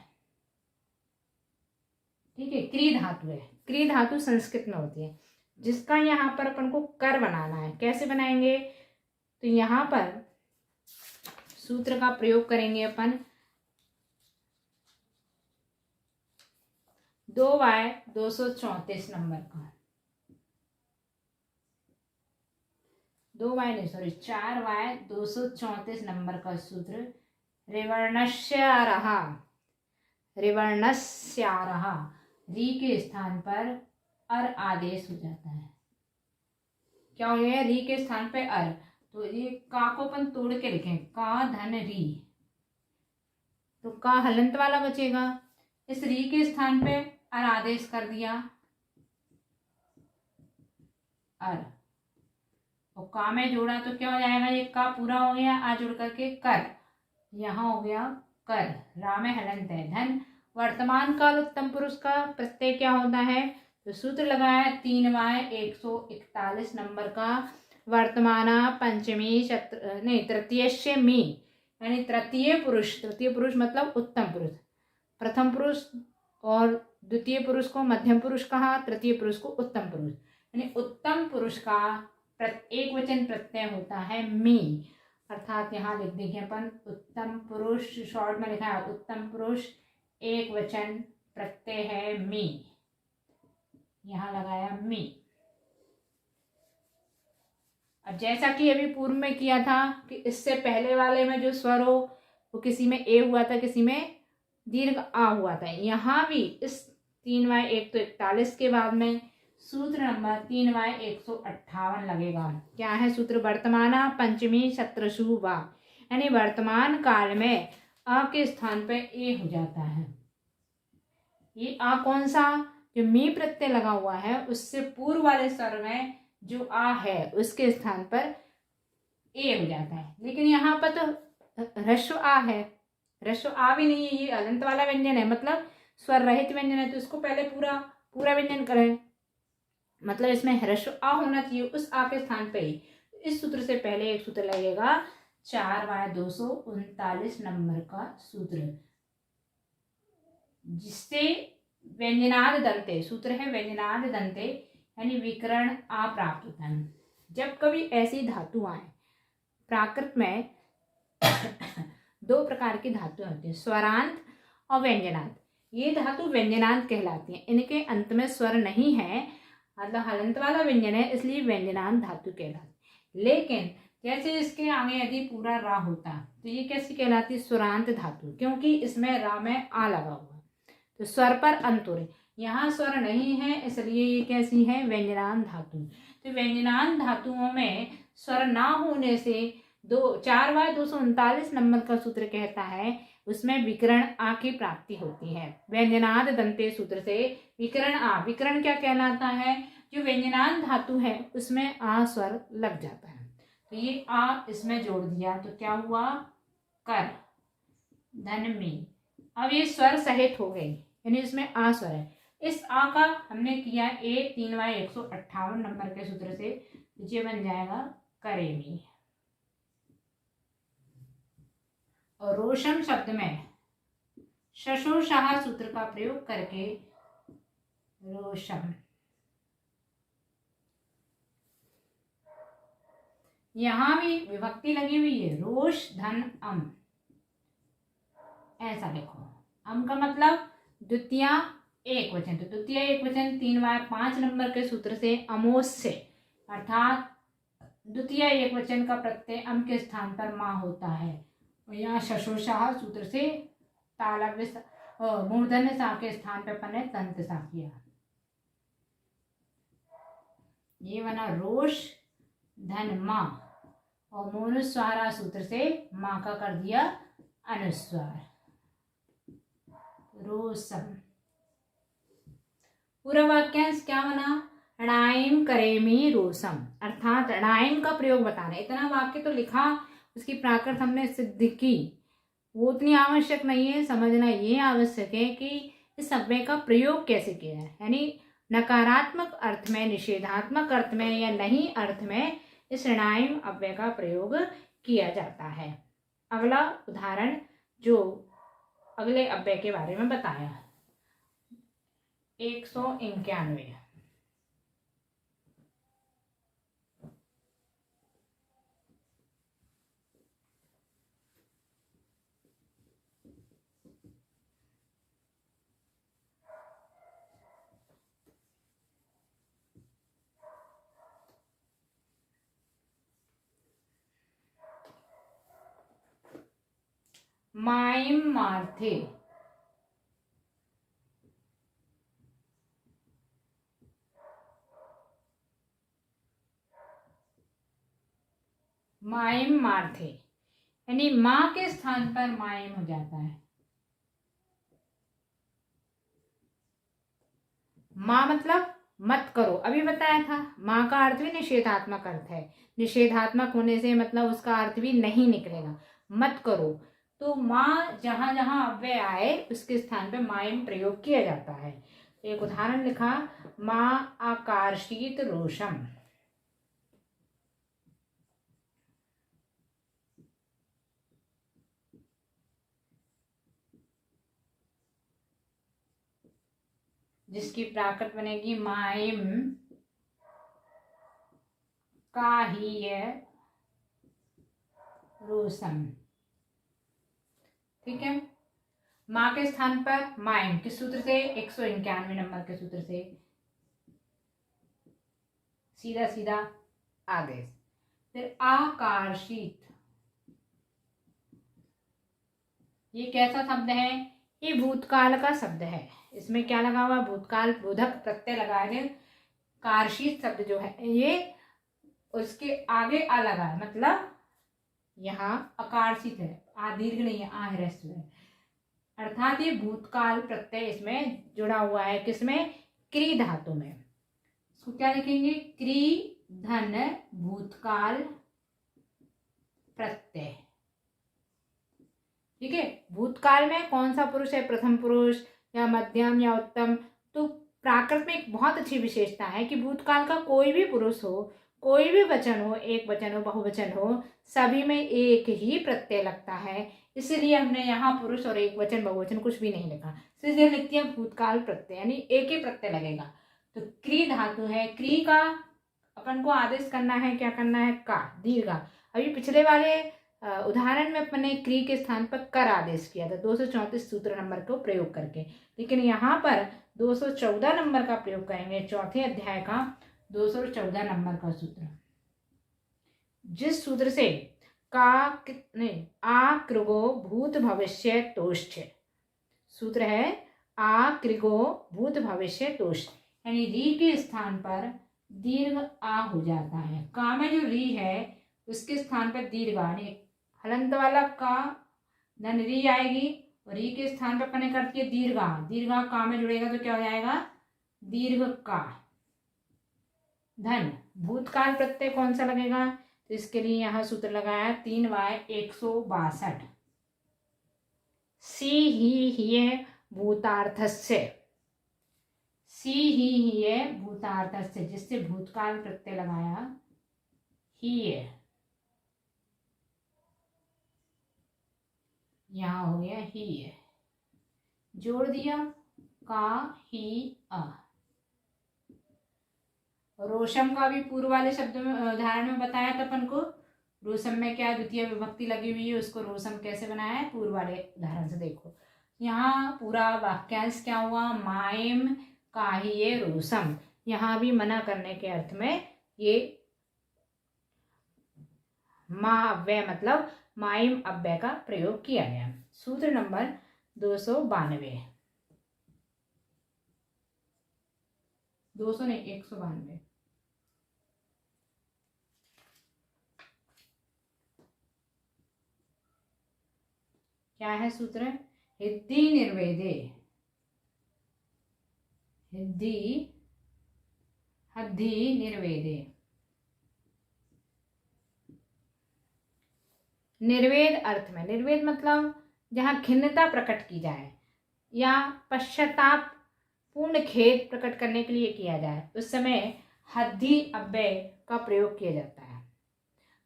ठीक है, क्री धातु है। क्री धातु संस्कृत में होती है, जिसका यहाँ पर अपन को कर बनाना है। कैसे बनाएंगे? तो यहाँ पर सूत्र का प्रयोग करेंगे अपन 2y 234 नंबर का, 4y 234 नंबर का सूत्र। रिवर्णस्यारहा, रिवर्णस्यारहा, री के स्थान पर अर आदेश हो जाता है। क्या हो गया? री के स्थान पे अर, तो ये का को अपन तोड़ के लिखें, का धन री, तो का हलंत वाला बचेगा। इस री के स्थान पे अर आदेश कर दिया, अर, और का में जोड़ा तो क्या हो जाएगा? ये का पूरा हो गया, आ जुड़ करके कर, यहाँ हो गया कर, रा में हलंत है। धन, वर्तमान काल उत्तम पुरुष का प्रत्यय क्या होता है? तो सूत्र लगाया 3y 141 नंबर का, वर्तमाना पंचमी तृतीय मी, यानी तृतीय पुरुष, तृतीय पुरुष मतलब उत्तम पुरुष, प्रथम पुरुष और द्वितीय पुरुष को मध्यम पुरुष कहा, तृतीय पुरुष को उत्तम पुरुष, यानी उत्तम पुरुष का एक वचन प्रत्यय होता है मी। अर्थात यहाँ लिख देंगे अपन उत्तम पुरुष, शॉर्ट में लिखा है उत्तम पुरुष एक वचन प्रत्यय है मी, यहाँ लगाया मी। अब जैसा कि अभी पूर्व में किया था कि इससे पहले वाले में जो स्वर हो वो किसी में ए हुआ था, किसी में दीर्घ आ हुआ था, यहाँ भी इस 3y 141 के बाद में सूत्र नंबर 3y 158 लगेगा। क्या है सूत्र? वर्तमाना पंचमी शत्रशु वा, यानी वर्तमान काल में आ के स्थान पे ए हो जाता है। ये आ कौन सा? जो मी प्रत्यय लगा हुआ है उससे पूर्व वाले स्वर में जो आ है उसके स्थान पर ए हो जाता है। लेकिन यहाँ पर तो ह्रस्व आ है, ह्रस्व आ भी नहीं है, ये अदंत वाला व्यंजन है, मतलब स्वर रहित व्यंजन है, तो इसको पहले पूरा व्यंजन करें, मतलब इसमें ह्रस्व आ होना चाहिए उस आ के स्थान पे ही। इस सूत्र से पहले एक सूत्र लगेगा 4y 239 नंबर का सूत्र, जिससे व्यंजनाद दंते, सूत्र है व्यंजनाद दंते, यानी विकरण आ प्राप्त होता है। जब कभी ऐसी धातु आए, प्राकृत में दो प्रकार की धातु होती है, स्वरांत और व्यंजनांत। ये धातु व्यंजनांत कहलाती है, इनके अंत में स्वर नहीं है, मतलब हलंत वाला व्यंजन है, इसलिए व्यंजनांत धातु कहलाती। लेकिन जैसे इसके आगे यदि पूरा रा होता तो ये कैसी कहलाती? स्वरांत धातु, क्योंकि इसमें रा में आ लगा हुआ, तो स्वर पर अंत हो रही। यहाँ स्वर नहीं है इसलिए ये कैसी है? व्यंजनांत धातु। तो व्यंजनांत धातुओं में स्वर ना होने से 4y 239 नंबर का सूत्र कहता है उसमें विकरण आ की प्राप्ति होती है। व्यंजनाद दंते सूत्र से विकरण आ, विकरण क्या कहलाता है? जो व्यंजनांत धातु है उसमें आ स्वर लग जाता है, तो ये आ इसमें जोड़ दिया तो क्या हुआ? कर, धन में। अब ये स्वर सहित हो गई, यानी इसमें आ स्वर है। इस आ का हमने किया 3y 158 नंबर के सूत्र से, ये बन जाएगा करेमी। और रोशम शब्द में शशोशाह सूत्र का प्रयोग करके रोशम, यहां भी विभक्ति लगी हुई है, रोश धन अम, ऐसा लिखो। अम का मतलब द्वितीय एक वचन, तो द्वितीय एक वचन 3y 5 नंबर के सूत्र से अमोस्य, अर्थात द्वितीय एक वचन का प्रत्यय अम के स्थान पर मां होता है। और यहाँ शशोशाह सूत्र से तालव्य और मूर्धन्य सा के स्थान पे अपन ने तंत सा किया। ये बना रोष धन माँ और मूनुस्वारा सूत्र से माँ का कर दिया अनुस्वार रोसम। पूरा वाक्यांश क्या बना? णाइम करेमी रोसम, अर्थात णाइम का प्रयोग बताना। इतना वाक्य तो लिखा, उसकी प्राकृत हमने सिद्ध की, वो उतनी आवश्यक नहीं है। समझना ये आवश्यक है कि इस अव्यय का प्रयोग कैसे किया है, यानी नकारात्मक अर्थ में, निषेधात्मक अर्थ में या नहीं अर्थ में इस णाइम अव्यय का प्रयोग किया जाता है। अगला उदाहरण जो अगले अव्यय के बारे में बताया, 191। माइम मार्थे, माइम मार्थे यानी माँ के स्थान पर माइम हो जाता है। माँ मतलब मत करो, अभी बताया था। माँ का अर्थ भी निषेधात्मक अर्थ है, निषेधात्मक होने से मतलब उसका अर्थ भी नहीं निकलेगा, मत करो। तो माँ जहां जहां अव्यय आए उसके स्थान पे माइम प्रयोग किया जाता है। एक उदाहरण लिखा, माँ आकर्षित रोषम, जिसकी प्राकृत बनेगी माइम काहीय रोसम। ठीक है, माँ के स्थान पर माइम किस सूत्र से? 191 नंबर के सूत्र से, सीधा सीधा आदेश। फिर आकर्षित, ये कैसा शब्द है? ये भूतकाल का शब्द है। इसमें क्या लगा हुआ? भूतकाल बोधक प्रत्यय लगाए गए। कार्षित शब्द जो है ये उसके आगे आ लगा है, मतलब यहाँ अकार्षित है, आ दीर्घ नहीं है, आ ह्रस्व है, अर्थात ये भूतकाल प्रत्यय इसमें जुड़ा हुआ है। किसमें? क्री धातु में। इसको क्या लिखेंगे? क्री धन भूतकाल प्रत्यय। ठीक है, भूतकाल में कौन सा पुरुष है? प्रथम पुरुष या मध्यम या उत्तम। तो प्राकृत में एक बहुत अच्छी विशेषता है कि भूतकाल का कोई भी पुरुष हो, कोई भी वचन हो, एक वचन हो, बहुवचन हो, सभी में एक ही प्रत्यय लगता है। इसलिए हमने यहाँ पुरुष और एक वचन बहुवचन कुछ भी नहीं लिखा, सीधे लिख दिया भूतकाल प्रत्यय, यानी एक ही प्रत्यय लगेगा। तो क्री धातु है, क्री का अपन को आदेश करना है, क्या करना है? का, दीर्घा। अभी पिछले वाले उदाहरण में अपन ने क्री के स्थान पर कर आदेश किया था 234 सूत्र नंबर को प्रयोग करके, लेकिन यहाँ पर 214 नंबर का प्रयोग करेंगे, चौथे अध्याय का 214 नंबर का सूत्र, जिस सूत्र से का नहीं आ कृगो भूत भविष्य तोष्ठ, सूत्र है आ कृगो भूत भविष्य तोष्ठ, यानी री के स्थान पर दीर्घ आ हो जाता है। का में जो री है उसके स्थान पर दीर्घ, यानी हलंत वाला का धन री आएगी और री के स्थान पर अपने कर दिए दीर्घा, दीर्घा का में जुड़ेगा तो क्या हो जाएगा? दीर्घ का धन भूतकाल प्रत्यय कौन सा लगेगा? तो इसके लिए यहाँ सूत्र लगाया 3/162। सी ही भूतार्थस्य, सी ही भूतार्थस्य, जिससे भूतकाल प्रत्यय लगाया ही है, यहाँ हो गया ही है, जोड़ दिया का ही अ। रोशम का भी पूर्व वाले शब्द में उदाहरण में बताया था अपन को, रोशम में क्या द्वितीय विभक्ति लगी हुई है, उसको रोशम कैसे बनाया है? पूर्व वाले उदाहरण से देखो। यहाँ पूरा वाक्यांश क्या हुआ? माइम काहिये रोशम, यहाँ भी मना करने के अर्थ में ये माँ अव्यय मतलब माइम अव्यय का प्रयोग किया गया। सूत्र नंबर 292, 200 नहीं, 192। क्या है सूत्र? हिद्दी निर्वेदे, हिद्दी हद्दी निर्वेदे। निर्वेद अर्थ में, निर्वेद मतलब जहाँ खिन्नता प्रकट की जाए या पश्चाताप पूर्ण खेद प्रकट करने के लिए किया जाए, उस समय हद्दी अव्यय का प्रयोग किया जाता है।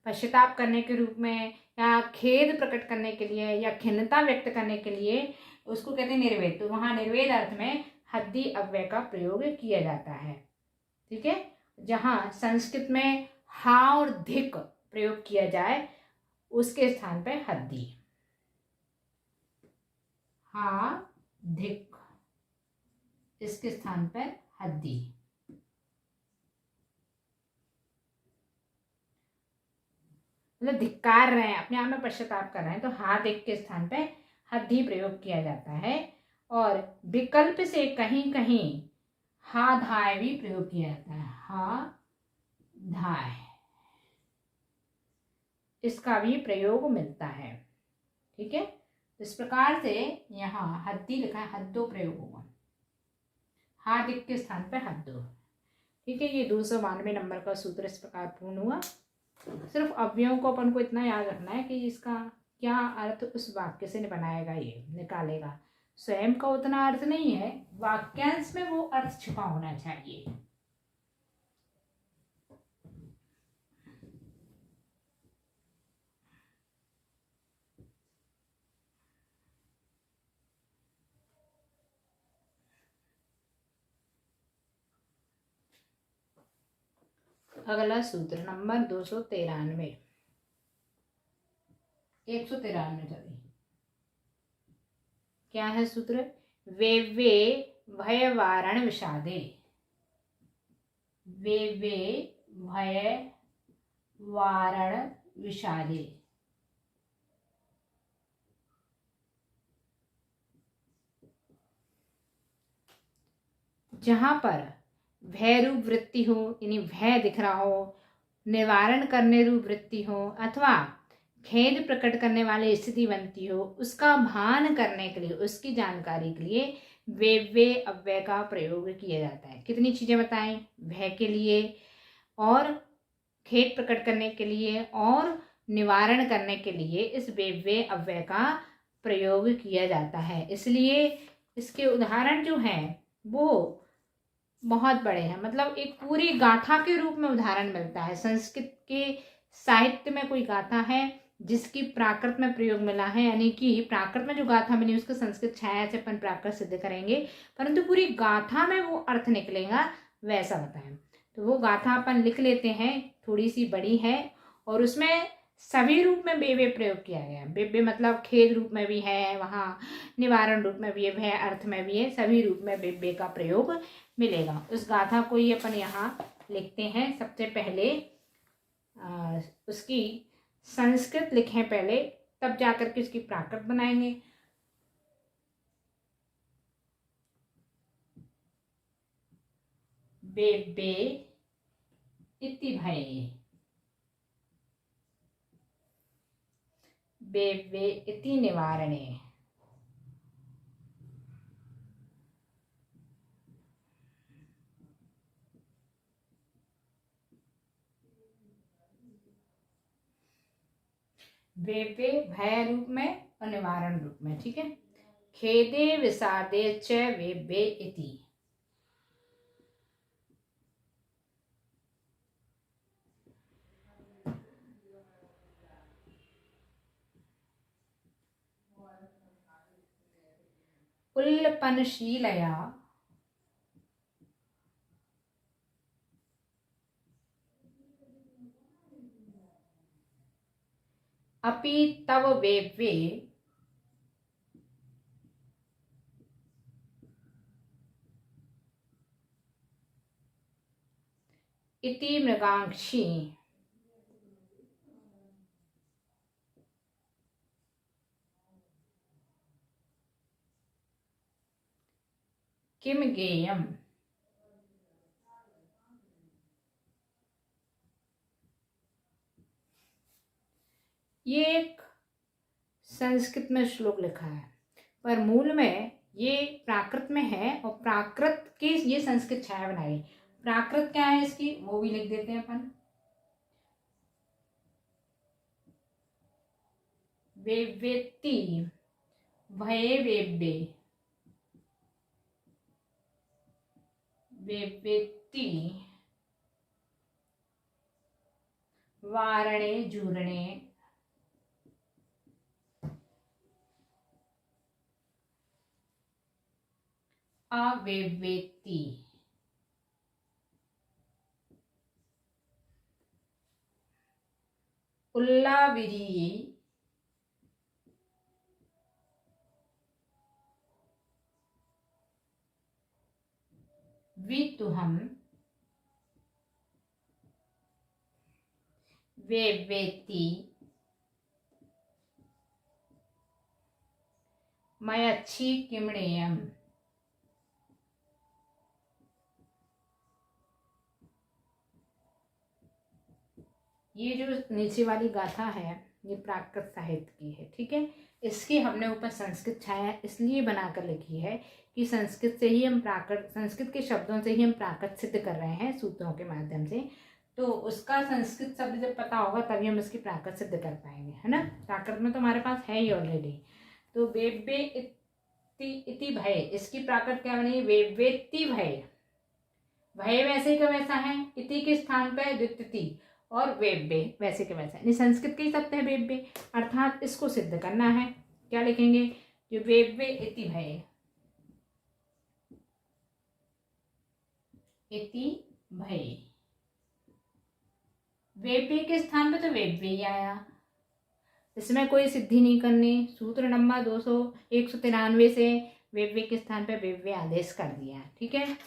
पश्चाताप करने के रूप में या खेद प्रकट करने के लिए या खिन्नता व्यक्त करने के लिए उसको कहते हैं निर्वेद। तो वहाँ निर्वेद अर्थ में हद्दी अव्यय का प्रयोग किया जाता है। ठीक है, जहाँ संस्कृत में हा और धिक प्रयोग किया जाए उसके स्थान पे हद्दी, हा धिक, इसके स्थान पर हद्दी। मतलब धिक्कार रहे हैं, अपने आप में पश्चाताप कर रहे हैं, तो हा धिक के स्थान पे हद्दी प्रयोग किया जाता है। और विकल्प से कहीं कहीं हा धाय भी प्रयोग किया जाता है, हा धाय, इसका भी प्रयोग मिलता है। ठीक है, इस प्रकार से यहाँ हद्दी लिखा है, हद्दो प्रयोग होगा, हा धिक के स्थान पर हद्दो। ठीक है, ये 292 नंबर का सूत्र इस प्रकार पूर्ण हुआ। सिर्फ अवयवों को अपन को इतना याद रखना है कि इसका क्या अर्थ उस वाक्य से बनाएगा, ये निकालेगा। स्वयं का उतना अर्थ नहीं है, वाक्यांश में वो अर्थ छुपा होना चाहिए। अगला सूत्र नंबर 293, 193 सॉरी। क्या है सूत्र? वे भय वारण विषादे, वे भय वारण विषादे। जहां पर भय रूप वृत्ति हो, यानी भय दिख रहा हो, निवारण करने रूप वृत्ति हो, अथवा खेद प्रकट करने वाली स्थिति बनती हो, उसका भान करने के लिए, उसकी जानकारी के लिए वे अव्यय का प्रयोग किया जाता है। कितनी चीजें बताएं? भय के लिए और खेद प्रकट करने के लिए और निवारण करने के लिए इस वे अव्यय का प्रयोग किया जाता है। इसलिए इसके उदाहरण जो हैं वो बहुत बड़े हैं, मतलब एक पूरी गाथा के रूप में उदाहरण मिलता है। संस्कृत के साहित्य में कोई गाथा है जिसकी प्राकृत में प्रयोग मिला है, यानी कि प्राकृत में जो गाथा बनी उसका संस्कृत छाया से अपन प्राकृत सिद्ध करेंगे, परंतु पूरी गाथा में वो अर्थ निकलेगा, वैसा बताएं। तो वो गाथा अपन लिख लेते हैं, थोड़ी सी बड़ी है और उसमें सभी रूप में बे प्रयोग किया गया है। बे मतलब खेद रूप में भी है, वहाँ निवारण रूप में भी है, अर्थ में भी है, सभी रूप में बे का प्रयोग मिलेगा। उस गाथा को ही अपन यहाँ लिखते हैं। सबसे पहले उसकी संस्कृत लिखें पहले, तब जाकर के उसकी प्राकृत बनाएंगे। बे इति भय, बे इति निवारणे, वे भय रूप में और निवारण रूप में। ठीक है, खेदे विषादे च वे इति। उल्लपनशीलया अपि तव वे इति मृगांक्षी किम गेयम। ये एक संस्कृत में श्लोक लिखा है, पर मूल में ये प्राकृत में है और प्राकृत की ये संस्कृत छाया बनाई। प्राकृत क्या है इसकी, वो भी लिख देते हैं अपन। वेवेति भये वेब्बे, वेवेति वारणे जूरणे, अवेवेति उल्लाविरी, वितुहम, वेवेति मयच्छी किमणेयम। ये जो नीचे वाली गाथा है ये प्राकृत साहित्य की है, ठीक है। इसकी हमने ऊपर संस्कृत छाया इसलिए बनाकर लिखी है कि संस्कृत से ही हम प्राकृत, संस्कृत के शब्दों से ही हम प्राकृत सिद्ध कर रहे हैं सूत्रों के माध्यम से। तो उसका संस्कृत शब्द जब पता होगा तभी हम इसकी प्राकृत सिद्ध कर पाएंगे, है ना। प्राकृत में तो हमारे पास है ही ऑलरेडी। तो वेब्बे इति भय, इसकी प्राकृत क्या बनी, वेब्बेति भय। भय वैसे का वैसा है, इति के स्थान पर द्वितीय और वेब्बे वैसे के वैसा है, संस्कृत के ही शब्द है वेब्बे, अर्थात इसको सिद्ध करना है। क्या लिखेंगे, जो वेब्बे इति भय, इति भय, वेब्बे के स्थान पे तो वेब्बे ही आया, इसमें कोई सिद्धि नहीं करनी। सूत्र नंबर 193 से वेब्बे के स्थान पे वेब्बे आदेश कर दिया, ठीक है।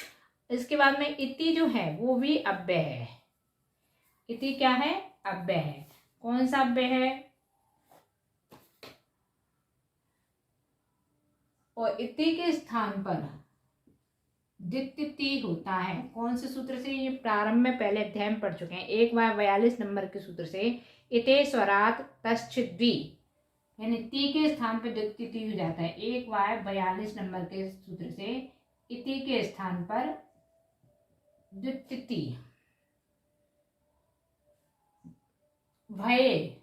इसके बाद में इति जो है वो भी अव्यय है। इति क्या है, अव्यय है। कौन सा अव्यय है, और इति के स्थान पर द्वितीय होता है। कौन से सूत्र से, ये प्रारंभ में पहले अध्याय में पढ़ चुके हैं, 1/42 नंबर के सूत्र से। इते स्वरात तश्च द्वि, यानी ती के स्थान पर द्वितीय हो जाता है। 1/42 नंबर के सूत्र से इति के स्थान पर द्वितीय। भय,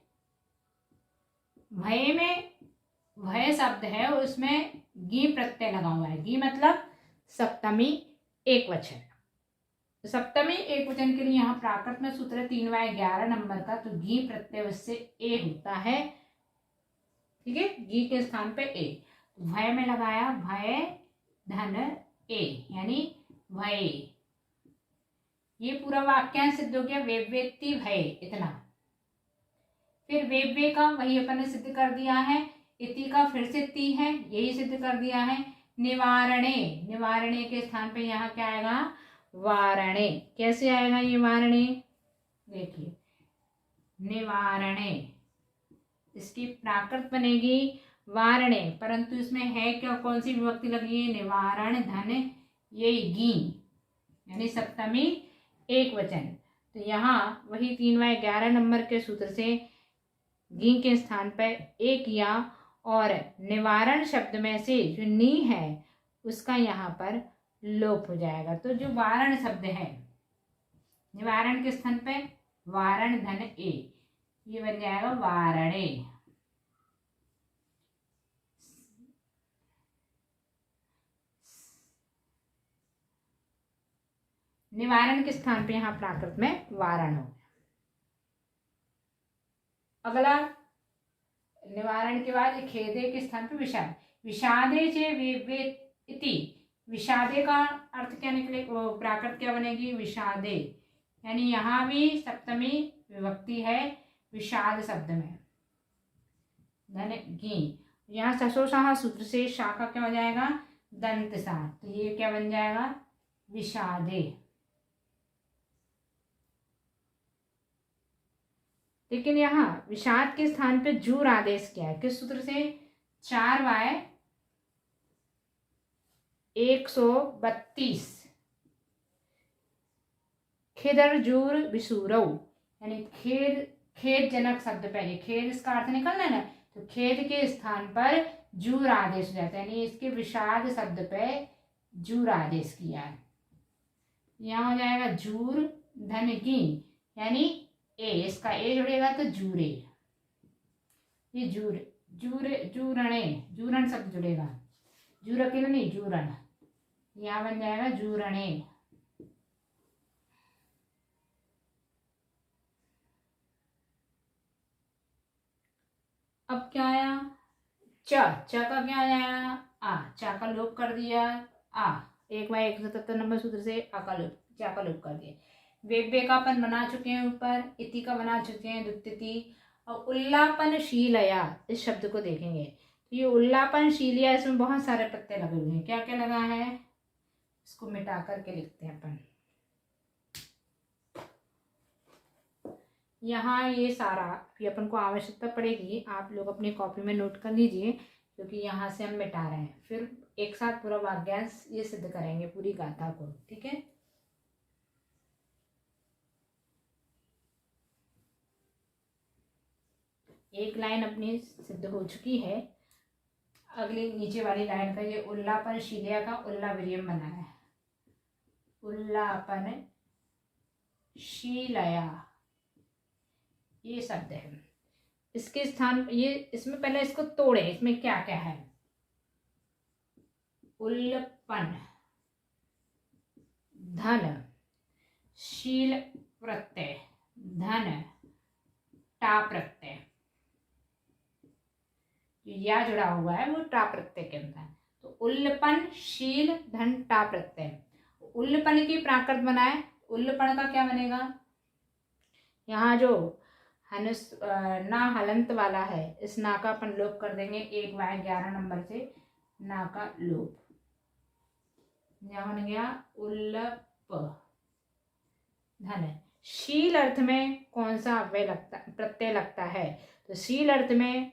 भय में भय शब्द है, उसमें गी प्रत्यय लगा हुआ है। गी मतलब सप्तमी एक वचन। सप्तमी एक वचन के लिए यहाँ प्राकृत में सूत्र है 3/11 नंबर का, तो गी प्रत्यय उससे ए होता है, ठीक है। गी के स्थान पे ए, भय में लगाया भय धन ए, यानी भय। ये पूरा वाक्यांश सिद्ध हो गया, वेब्बेति भय, इतना। फिर वेब्बे का वही अपन ने सिद्ध कर दिया है, इति का फिर से ती है, यही सिद्ध कर दिया है। निवारणे, निवारणे के स्थान पे यहाँ क्या आएगा, वारणे। कैसे आएगा ये वारणे, देखिए, निवारणे, इसकी प्राकृत बनेगी वारणे, परंतु इसमें है क्या, कौन सी विभक्ति लगी है, निवारण धन ये गी, यानी सप्तमी एक वचन। तो यहाँ वही 3/11 नंबर के सूत्र से गी के स्थान पर एक किया, और निवारण शब्द में से जो नी है उसका यहाँ पर लोप हो जाएगा। तो जो वारण शब्द है, निवारण के स्थान पे वारण धन ए, ये बन जाएगा वारणे। निवारण के स्थान पे यहाँ प्राकृत में वारण हो। अगला निवारण के बाद खेदे के स्थान पे विषाद। विषादे चे वेब्बे इति, विषादे का अर्थ क्या निकले, प्राकृत क्या बनेगी, विषादे, यानी यहाँ भी सप्तमी विभक्ति है विषाद शब्द में, धन घी। यहाँ ससोसाह सूत्र से शाखा क्या हो जाएगा, दंत सा, तो ये क्या बन जाएगा, विषादे। लेकिन यहाँ विषाद के स्थान पे जूर आदेश किया है, किस सूत्र से, 4/132, खेदर जूर विसूरौ, यानी खेद खेदजनक शब्द पहले, खेद इसका अर्थ निकलना है ना, तो खेद के स्थान पर जूर आदेश हो जाता है, यानी इसके विषाद शब्द पे जूर आदेश किया है। यहाँ हो जाएगा जूर धन की, यानी ए, इसका ए जुड़ेगा तो जूरे, ये जूर जूर जूरणे, जूरण शब्द जुड़ेगा, जूर अकेले नहीं, जूरण, यहाँ बन जाएगा जूरणे। अब क्या आया, च का क्या आ जाएगा, आ, चा का लोप कर दिया, आ 1/177 नंबर सूत्र से आ का लोप, चा का लोप कर दिया। वेव्य का अपन बना चुके हैं ऊपर, इति का बना चुके हैं द्वितीय, और उल्लापनशीलया इस शब्द को देखेंगे तो ये उल्लापनशीलिया, इसमें बहुत सारे प्रत्यय लगे हुए हैं, क्या क्या लगा है, इसको मिटा करके लिखते हैं अपन। यहाँ ये सारा भी अपन को आवश्यकता पड़ेगी, आप लोग अपनी कॉपी में नोट कर लीजिए, क्योंकि यहाँ से हम मिटा रहे हैं, फिर एक साथ पूरा वाक्यांश ये सिद्ध करेंगे पूरी गाथा को, ठीक है। एक लाइन अपनी सिद्ध हो चुकी है, अगली नीचे वाली लाइन का ये उल्लापन शीलिया का उल्ला विरियम बना है, उल्लापन शीलया ये शब्द है, इसके स्थान ये, इसमें पहले इसको तोड़े, इसमें क्या क्या है, उल्लपन धन, शील प्रत्यय, धन टा प्रत्यय, या जुड़ा हुआ है वो टा प्रत्यय के अंदर, तो उल्लपन शील धन टा प्रत्यय। उल्लपन की प्राकृत बनाए, उल्लपन का क्या बनेगा, यहाँ जो हनुस ना हलंत वाला है, इस ना का अपन लोप कर देंगे 1/11 नंबर से, ना का लोप, यहाँ बन गया उल्लप धन। शील अर्थ में कौन सा अव्यय लगता, प्रत्यय लगता है, तो शील अर्थ में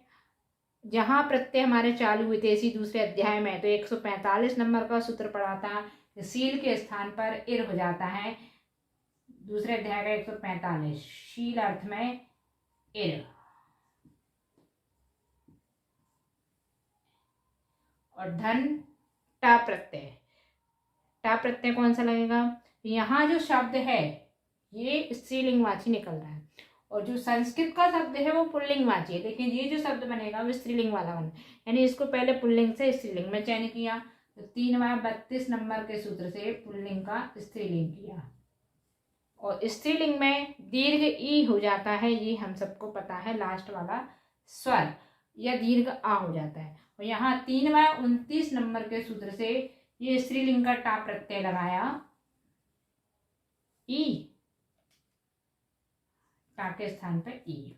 जहाँ प्रत्यय हमारे चालू हुए थे इसी दूसरे अध्याय में, तो 145 नंबर का सूत्र पढ़ा था, सील के स्थान पर इर हो जाता है, दूसरे अध्याय का 145, शील अर्थ में इर, और धन टा प्रत्यय, टा प्रत्यय कौन सा लगेगा, यहाँ जो शब्द है ये स्त्रीलिंगवाची निकल रहा है, और जो संस्कृत का शब्द है वो पुल्लिंगवाची है। देखिए ये जो शब्द बनेगा वो स्त्रीलिंग वाला बना, यानी इसको पहले पुल्लिंग से स्त्रीलिंग में चयन किया, तो 3/32 नंबर के सूत्र से पुल्लिंग का स्त्रीलिंग किया, और स्त्रीलिंग में दीर्घ ई हो जाता है, ये हम सबको पता है, लास्ट वाला स्वर, या दीर्घ आ हो जाता है, और यहाँ 3/29 नंबर के सूत्र से ये स्त्रीलिंग का टा प्रत्यय लगाया, ई, टा के स्थान पर ई,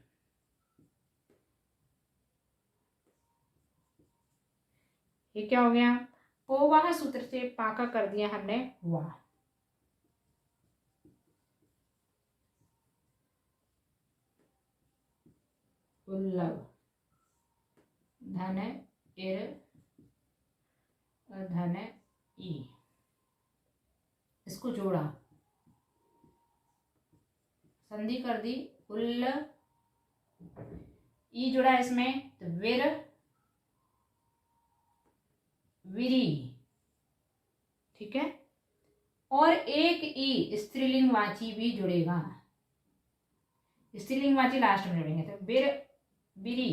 ये क्या हो गया, पोवाह सूत्र से पाका कर दिया हमने वाह, उल्लव धन इर और धन ई, इसको जोड़ा, संधि कर दी, उल्ल ई जुड़ा इसमें, तो विर विरी, ठीक है, और एक ई स्त्रीलिंगवाची भी जुड़ेगा, स्त्रीलिंगवाची लास्ट में जुड़ेंगे, तो विर विरी,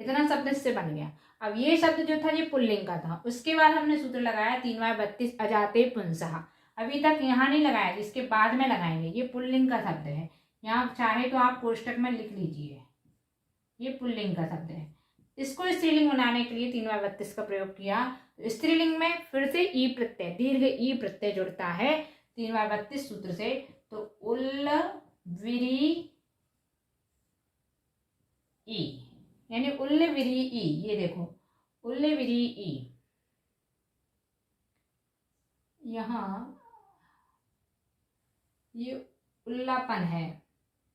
इतना शब्द इससे बन गया। अब ये शब्द जो था ये पुल्लिंग का था, उसके बाद हमने सूत्र लगाया 3/32 अजाते पुंसः, अभी तक यहाँ नहीं लगाया, इसके बाद में लगाएंगे, ये पुल्लिंग का शब्द है, यहाँ चाहे तो आप कोष्टक में लिख लीजिए, ये पुल्लिंग का शब्द है, इसको स्त्रीलिंग बनाने के लिए 3/32 का प्रयोग किया, स्त्रीलिंग में फिर से ई प्रत्यय, दीर्घ ई प्रत्यय जुड़ता है 3/32 सूत्र से, तो उल्ल विरी ई, यानी उल्ल विरी ई, ये देखो उल्ल विरी ई, यहाँ ये उल्लापन है,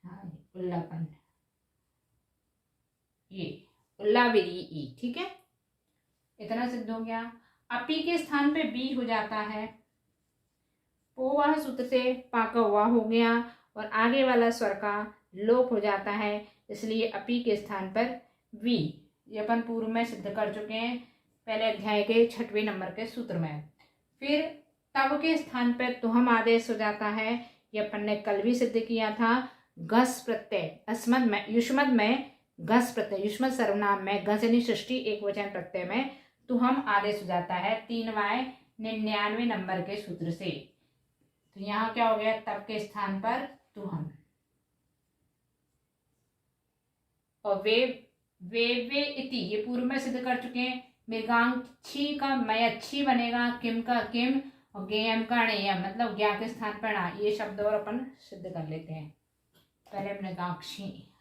हाँ उल्लापन, ये उल्लाविरी ई, ठीक है, इतना सिद्ध हो गया। अपी के स्थान पे बी हो जाता है, पोवाह सूत्र से पाका हुआ हो गया, और आगे वाला स्वर का लोप हो जाता है, इसलिए अपी के स्थान पर वी। ये अपन पूर्व में सिद्ध कर चुके हैं पहले अध्याय के 6वें नंबर के सूत्र में। फिर तब के स्थान पर तुहम आदेश हो जाता है, ये अपन ने कल भी सिद्ध किया था। घस प्रत्यय अस्मद में युष्मद में घस प्रत्यय युष्मद सर्वनाम में घस यानी सृष्टि एक वचन प्रत्यय में तुहम आदेश हो जाता है 3 नंबर के सूत्र से। तो यहाँ क्या हो गया, तब के स्थान पर तुहम। और वे इति ये पूर्व में सिद्ध कर चुके हैं। मृगांक्षी का मयच्छी बनेगा, किम का किम और गेयम का णेयम, मतलब ज्ञा के स्थान पर ना। ये शब्द और अपन सिद्ध कर लेते हैं। पहले मृगांक्षी,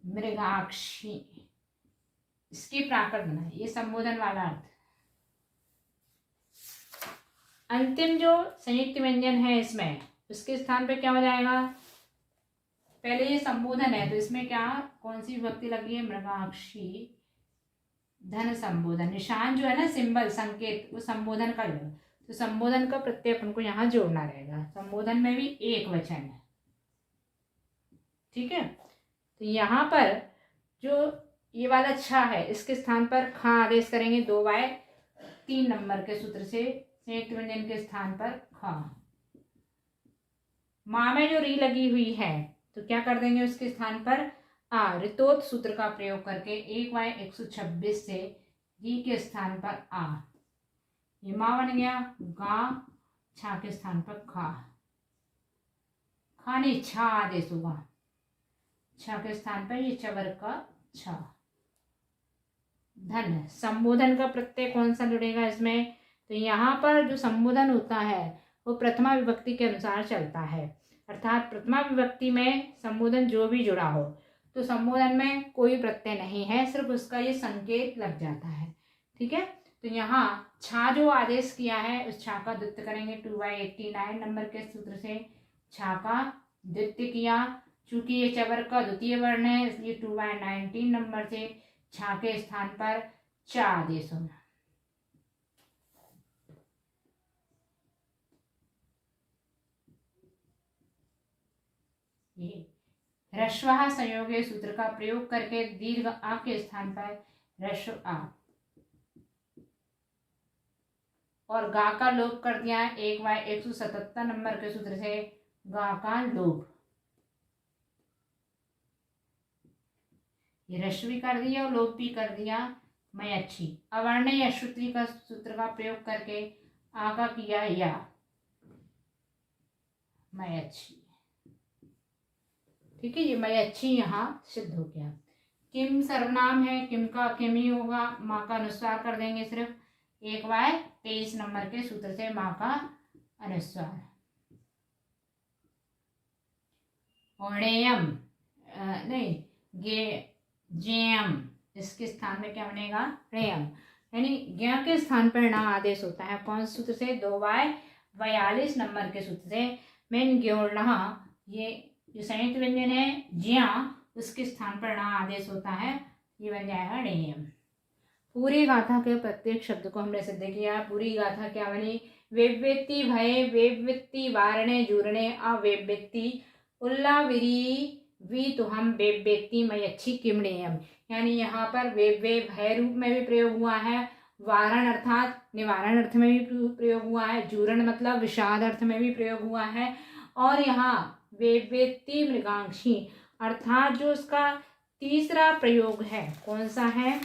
मृगाक्षी, इसकी प्राकृत बना, ये संबोधन वाला अर्थ। अंतिम जो संयुक्त व्यंजन है इसमें, उसके स्थान पे क्या हो जाएगा, पहले ये संबोधन है तो इसमें क्या कौन सी विभक्ति लगी है, मृगाक्षी धन संबोधन। निशान जो है ना, सिंबल संकेत, वो संबोधन का है, तो संबोधन का प्रत्यय अपन को यहाँ जोड़ना रहेगा। संबोधन में भी एक वचन है, ठीक है। तो यहाँ पर जो ये वाला छा है, इसके स्थान पर खा आदेश करेंगे 2/3 नंबर के सूत्र से। संयुक्त व्यंजन के स्थान पर खा। माँ में जो री लगी हुई है तो क्या कर देंगे उसके स्थान पर आ। ऋतोत सूत्र का प्रयोग करके 1/126 से री के स्थान पर आ, ये माँ बन गया। गा छा के स्थान पर खा, खाने छा आदेश होगा। छा के स्थान पर ये चवर का छा। धन संबोधन का प्रत्यय कौन सा जुड़ेगा इसमें, तो यहाँ पर जो संबोधन होता है वो प्रथमा विभक्ति के अनुसार चलता है, अर्थात प्रथमा विभक्ति में संबोधन जो भी जुड़ा हो तो संबोधन में कोई प्रत्यय नहीं है, सिर्फ उसका ये संकेत लग जाता है, ठीक है। तो यहाँ छा जो आदेश किया है उस छा का द्वित्व करेंगे 2/89 नंबर के सूत्र से। छा का द्वित्व किया, चूंकि ये चवर का द्वितीय वर्ण है इसलिए 2/19 नंबर से छा के स्थान पर चा आदेश होना। ये ह्रस्वः संयोगे सूत्र का प्रयोग करके दीर्घ आ के स्थान पर ह्रस्व आ और गा का लोप कर दिया 1/177 नंबर के सूत्र से। गा का लोप, ये ह्रस्वी कर दिया और लोप भी कर दिया मैं अच्छी। अवर्ण या श्रुति का सूत्र का प्रयोग करके आ का किया या मैं अच्छी, ठीक है। ये मैं अच्छी यहाँ सिद्ध हो गया। किम सर्वनाम है, किम का किम ही होगा। माँ का अनुस्वार कर देंगे सिर्फ 1/23 नंबर के सूत्र से माँ का अनुस्वार। ओणेयम नहीं जेयम, इसके स्थान में क्या बनेगा रेयम, यानी ज्ञ के स्थान पर ना आदेश होता है। कौन सूत्र से, 2/42 नंबर के सूत्र से। मेन ग्योड़ना, ये जो संयुक्त व्यंजन है ज्या, उसके स्थान पर ना आदेश होता है, ये बन जाएगा रेयम। पूरी गाथा के प्रत्येक शब्द को हमने सिद्ध किया। पूरी गाथा क्या बनी, वेव्यति भय वेव्यति वारणे जूरणे अवेव्यति उल्लाविरी वी तो हम वेव्यति मय अच्छी किमणेयम, यानी यहाँ पर वेव्य भय रूप में भी प्रयोग हुआ है, वारण अर्थात निवारण अर्थ में भी प्रयोग हुआ है, जूरण मतलब विषाद अर्थ में भी प्रयोग हुआ है, और यहाँ वेव्यति मृगांक्षी अर्थात जो उसका तीसरा प्रयोग है कौन सा है,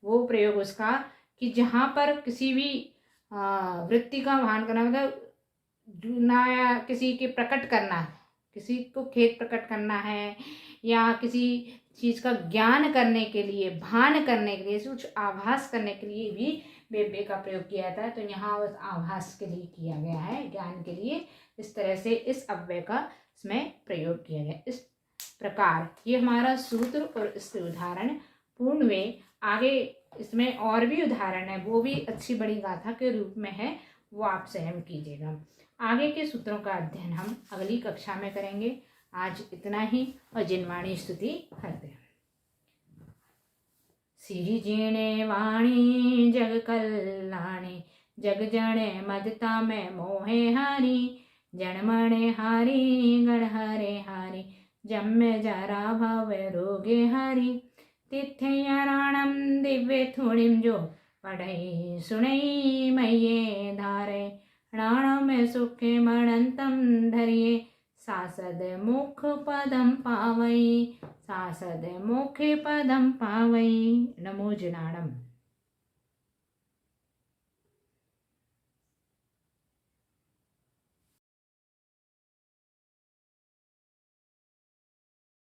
वो प्रयोग उसका कि जहाँ पर किसी भी वृत्ति का वहन करना, मतलब जुना या किसी के प्रकट करना, किसी को खेत प्रकट करना है या किसी चीज़ का ज्ञान करने के लिए, भान करने के लिए, कुछ आभास करने के लिए भी वेव्य का प्रयोग किया जाता है। तो यहाँ उस आभास के लिए किया गया है, ज्ञान के लिए। इस तरह से इस अव्यय का इसमें प्रयोग किया गया। इस प्रकार ये हमारा सूत्र और इसके उदाहरण पूर्ण हुए। आगे इसमें और भी उदाहरण है, वो भी अच्छी बड़ी गाथा के रूप में है, वो आप स्वयं कीजिएगा। आगे के सूत्रों का अध्ययन हम अगली कक्षा में करेंगे। आज इतना ही और जिनवाणी स्तुति करते हैं। सिरि जिणे वाणी जग कल्याणी, जग जने मदता में मोहे हारी, जन मणे हारी गण हरे हारी, जम्मे जरा भव रोगे हरि, तिथे राणम दिव्य थोड़िम जो, पढ़ई सुनई मैये धारे, राण में सुखे मणंतम धरिये, सासद मुख पदम पावई, सासद मुख पदम पावई। नमो जिनाणम।